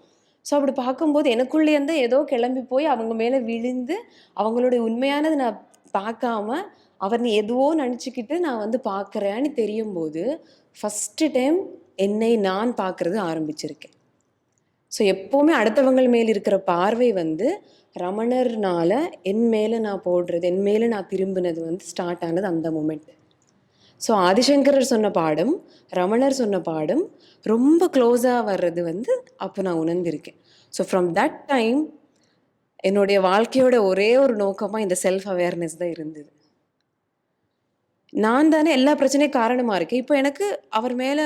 ஸோ அப்படி பார்க்கும்போது எனக்குள்ளேருந்து ஏதோ கிளம்பி போய் அவங்க மேலே விழுந்து அவங்களுடைய உண்மையானது நான் பார்க்காம அவர் நீ எதுவோ நினச்சிக்கிட்டு நான் வந்து பார்க்குறேன்னு தெரியும் போது ஃபஸ்ட்டு டைம் என்னை நான் பார்க்குறது ஆரம்பிச்சிருக்கேன். ஸோ எப்போவுமே அடுத்தவங்கள் மேல் இருக்கிற பார்வை வந்து ரமணர்னால என் மேலே நான் போடுறது, என் மேலே நான் திரும்பினது வந்து ஸ்டார்ட் ஆனது அந்த மூமெண்ட். ஸோ ஆதிசங்கரர் சொன்ன பாடம், ரமணர் சொன்ன பாடம் ரொம்ப க்ளோஸாக வர்றது வந்து அப்போ நான் உணர்ந்திருக்கேன். ஸோ ஃப்ரம் தட் டைம் என்னுடைய வாழ்க்கையோட ஒரே ஒரு நோக்கமாக இந்த செல்ஃப் அவேர்னஸ் தான் இருந்தது. நான் தானே எல்லா பிரச்சனையும் காரணமாக இருக்கேன். இப்போ எனக்கு அவர் மேலே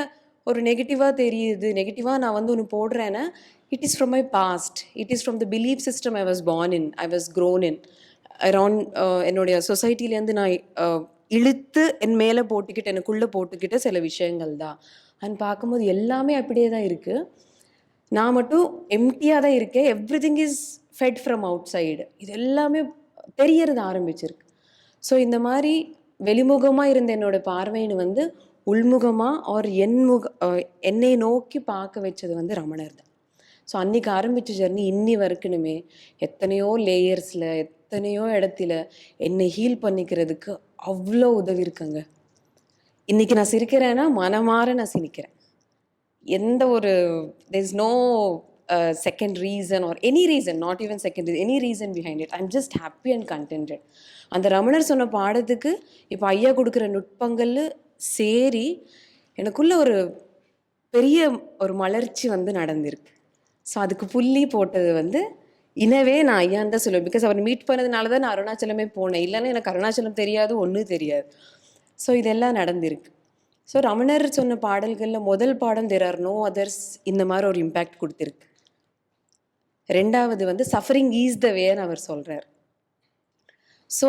ஒரு நெகட்டிவாக தெரியுது, நெகட்டிவாக நான் வந்து ஒன்று போடுறேன்னா it is from my past, it is from the belief system I was born in, I was grown in around என்னுடைய சொசைட்டிலேருந்து நான் இழுத்து என் மேலே போட்டுக்கிட்டு எனக்குள்ளே போட்டுக்கிட்ட சில விஷயங்கள் தான். அண்ட் பார்க்கும்போது எல்லாமே அப்படியே தான் இருக்குது, நான் மட்டும் எம்டியாக தான் இருக்கேன். Every thing is fed from out side. இது எல்லாமே தெரியறது ஆரம்பிச்சிருக்கு. ஸோ இந்த மாதிரி வெளிமுகமாக இருந்த என்னோடய பார்வைன்னு வந்து உள்முகமாக ஒரு என்னை நோக்கி பார்க்க வச்சது வந்து ரமணர் தான். ஸோ அன்றைக்கி ஆரம்பித்த ஜர்னி இன்னி வரைக்குமே எத்தனையோ லேயர்ஸில் எத்தனையோ இடத்துல என்னை ஹீல் பண்ணிக்கிறதுக்கு அவ்வளோ உதவி இருக்குங்க. இன்றைக்கி நான் சிரிக்கிறேன்னா மனமாற நான் சிரிக்கிறேன். எந்த ஒரு there is no second reason or any reason, not even second reason, any reason behind it. I'm just happy and contented. அந்த ரமணர் சொன்ன பாடத்துக்கு இப்போ ஐயா கொடுக்குற நுட்பங்கள் சேரி எனக்குள்ள ஒரு பெரிய ஒரு மலர்ச்சி வந்து நடந்திருக்கு. ஸோ அதுக்கு புள்ளி போட்டது வந்து இனவே நான் ஐயான்னு தான் சொல்லுவேன். பிகாஸ் அவர் மீட் பண்ணதுனால தான் நான் அருணாச்சலமே போனேன், இல்லைன்னா எனக்கு அருணாச்சலம் தெரியாது, ஒன்றும் தெரியாது. ஸோ இதெல்லாம் நடந்திருக்கு. ஸோ ரமணர் சொன்ன பாடல்களில் முதல் பாடம் தேர் ஆர் நோ அதர்ஸ் இந்த மாதிரி ஒரு இம்பேக்ட் கொடுத்துருக்கு. ரெண்டாவது வந்து சஃபரிங் ஈஸ் த வேன்னு அவர் சொல்கிறார். So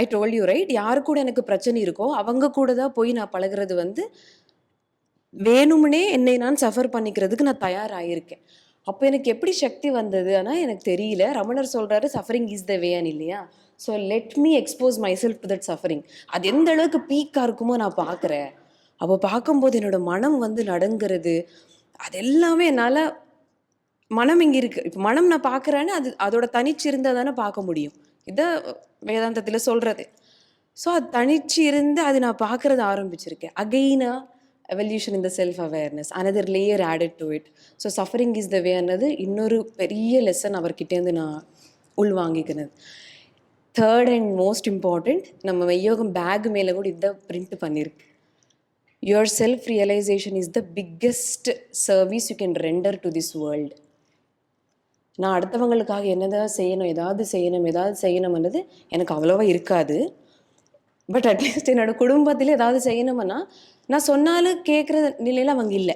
I told you right, யாரு கூட எனக்கு பிரச்சனை இருக்கோ அவங்க கூட தான் போய் நான் பழகிறது வந்து வேணும்னே என்னை நான் சஃபர் பண்ணிக்கிறதுக்கு நான் தயாராகிருக்கேன். அப்போ எனக்கு எப்படி சக்தி வந்தது ஆனால் எனக்கு தெரியல. ரமணர் சொல்கிறாரு சஃபரிங் இஸ் த வேன்னு இல்லையா. So let me expose my self to that suffering. அது எந்த அளவுக்கு பீக்காக இருக்குமோ நான் பார்க்குறேன். அப்போ பார்க்கும்போது என்னோடய மனம் வந்து நடுங்கிறது, அது எல்லாமே என்னால் மனம் இங்கே இருக்குது. இப்போ மனம் நான் பார்க்குறேன்னு அது அதோட தனிச்சு இருந்தால் தானே பார்க்க முடியும். இதை வேதாந்தத்தில் சொல்கிறது. ஸோ அது தனிச்சு இருந்து அது நான் பார்க்குறது ஆரம்பிச்சிருக்கேன். அகெயினா evolution in the self awareness, another layer added to it. So suffering is the வேன்னது இன்னொரு பெரிய லெசன் அவர்கிட்டேருந்து நான் உள்வாங்கிக்கினது. தேர்ட் அண்ட் மோஸ்ட் இம்பார்ட்டண்ட், நம்ம மெய்யோகம் பேக் மேலே கூட இதை பிரிண்ட் பண்ணியிருக்கு. Your self realization is the biggest service you can render to this world. நான் அடுத்தவங்களுக்காக என்னதான் செய்யணும், ஏதாவது செய்யணும்ன்றது எனக்கு அவ்வளோவா இருக்காது. பட் அட்லீஸ்ட் என்னோடய குடும்பத்தில் ஏதாவது செய்யணும்னா நான் சொன்னாலும் கேட்குற நிலையில் அவங்க இல்லை.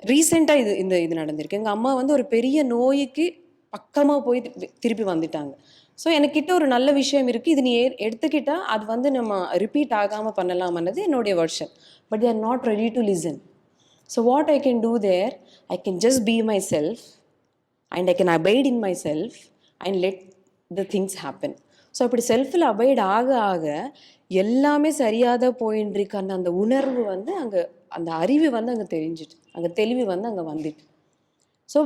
ரீசெண்டாக இது நடந்திருக்கு. எங்கள் அம்மா வந்து ஒரு பெரிய நோய்க்கு பக்கமாக போய் திருப்பி வந்துட்டாங்க. ஸோ எனக்கிட்ட ஒரு நல்ல விஷயம் இருக்குது, இது நீ எடுத்துக்கிட்டால் அது வந்து நம்ம ரிப்பீட் ஆகாமல் பண்ணலாம்ன்றது என்னுடைய version. But they are not ready to listen. So what I can do there, I can just be myself and I can abide in myself and let the things happen. So அப்படி செல்ஃபில் abide ஆக ஆக எல்லாமே சரியாக போயின்னு இருக்கான அந்த உணர்வு வந்து அங்கே, அந்த அறிவு வந்து அங்கே தெரிஞ்சிட்டு, அங்கே தெளிவு வந்து அங்கே வந்துட்டு. ஸோ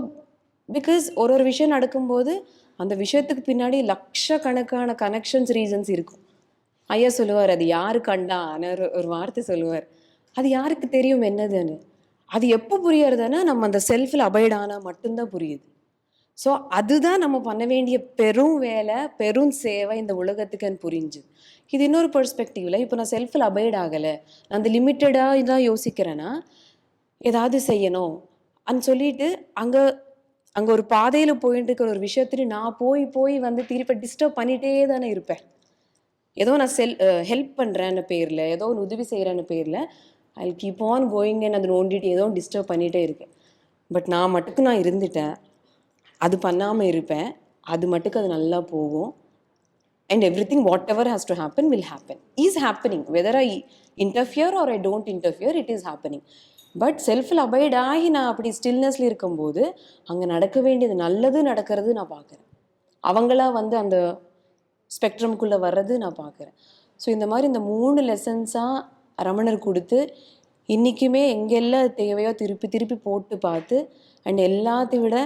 பிகாஸ் ஒரு விஷயம் நடக்கும்போது அந்த விஷயத்துக்கு பின்னாடி லட்சக்கணக்கான கனெக்ஷன்ஸ், ரீசன்ஸ் இருக்கும். ஐயா சொல்லுவார், அது யாரு கண்டான்னு ஒரு வார்த்தை சொல்லுவார். அது யாருக்கு தெரியும் என்னதுன்னு. அது எப்போ புரியறதுன்னா நம்ம அந்த செல்ஃபில் அபைட் ஆனால் மட்டும்தான் புரியுது. ஸோ அதுதான் நம்ம பண்ண வேண்டிய பெரும் வேலை, பெரும் சேவை இந்த உலகத்துக்குன்னு புரிஞ்சு. இது இன்னொரு பெர்ஸ்பெக்டிவில், இப்போ நான் செல்ஃபில் அபைட் ஆகலை, நான் அந்த லிமிட்டடாக தான் யோசிக்கிறேன்னா ஏதாவது செய்யணும் அன்னு சொல்லிட்டு அங்கே அங்கே ஒரு பாதையில் போயிட்டு இருக்கிற ஒரு விஷயத்துக்கு நான் போய் வந்து திருப்பி டிஸ்டர்ப் பண்ணிகிட்டே தானே இருப்பேன். ஏதோ நான் ஹெல்ப் பண்ணுறேன்னு பேரில், ஏதோ ஒரு உதவி செய்கிறேன்னு பேரில் ஐ கீப் ஆன் கோயிங்கன்னு அது நோண்டிட்டு ஏதோ டிஸ்டர்ப் பண்ணிகிட்டே இருக்கேன். பட் நான் மட்டுக்கு நான் இருந்துட்டேன், அது பண்ணாமல் இருப்பேன், அது மட்டுக்கு அது நல்லா போகும். And everything, whatever has to happen will happen, is happening. Whether I interfere or I don't interfere, it is happening. But செல்ஃபில் அபைட் ஆகி நான் அப்படி ஸ்டில்னஸில் இருக்கும்போது அங்கே நடக்க வேண்டியது நல்லது நடக்கிறது நான் பார்க்குறேன். அவங்களா வந்து அந்த ஸ்பெக்ட்ரம்குள்ளே வர்றது நான் பார்க்குறேன். ஸோ இந்த மாதிரி இந்த 3 லெசன்ஸாக ரமணர் கொடுத்து இன்றைக்குமே எங்கெல்லாம் தேவையோ திருப்பி போட்டு பார்த்து, அண்ட் எல்லாத்தையும் விட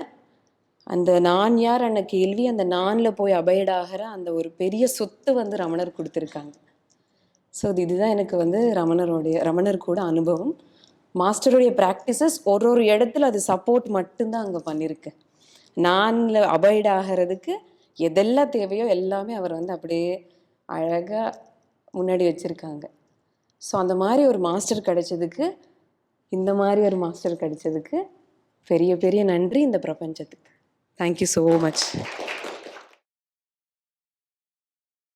அந்த நான் யார் அన్న கேள்வி, அந்த நானில் போய் அபைடாகிற அந்த ஒரு பெரிய சொத்து வந்து ரமணர் கொடுத்துருக்காங்க. ஸோ இதுதான் எனக்கு வந்து ரமணர் கூட அனுபவம். மாஸ்டருடைய ப்ராக்டிசஸ் ஒரு இடத்துல அது சப்போர்ட் மட்டும்தான் அங்கே பண்ணியிருக்கேன். நானில் அபைட் ஆகிறதுக்கு எதெல்லாம் தேவையோ எல்லாமே அவர் வந்து அப்படியே அழகாக முன்னாடி வச்சுருக்காங்க. ஸோ அந்த மாதிரி ஒரு மாஸ்டர் கிடைச்சதுக்கு, இந்த மாதிரி ஒரு மாஸ்டர் கிடைச்சதுக்கு பெரிய நன்றி இந்த பிரபஞ்சத்துக்கு. Thank you so much.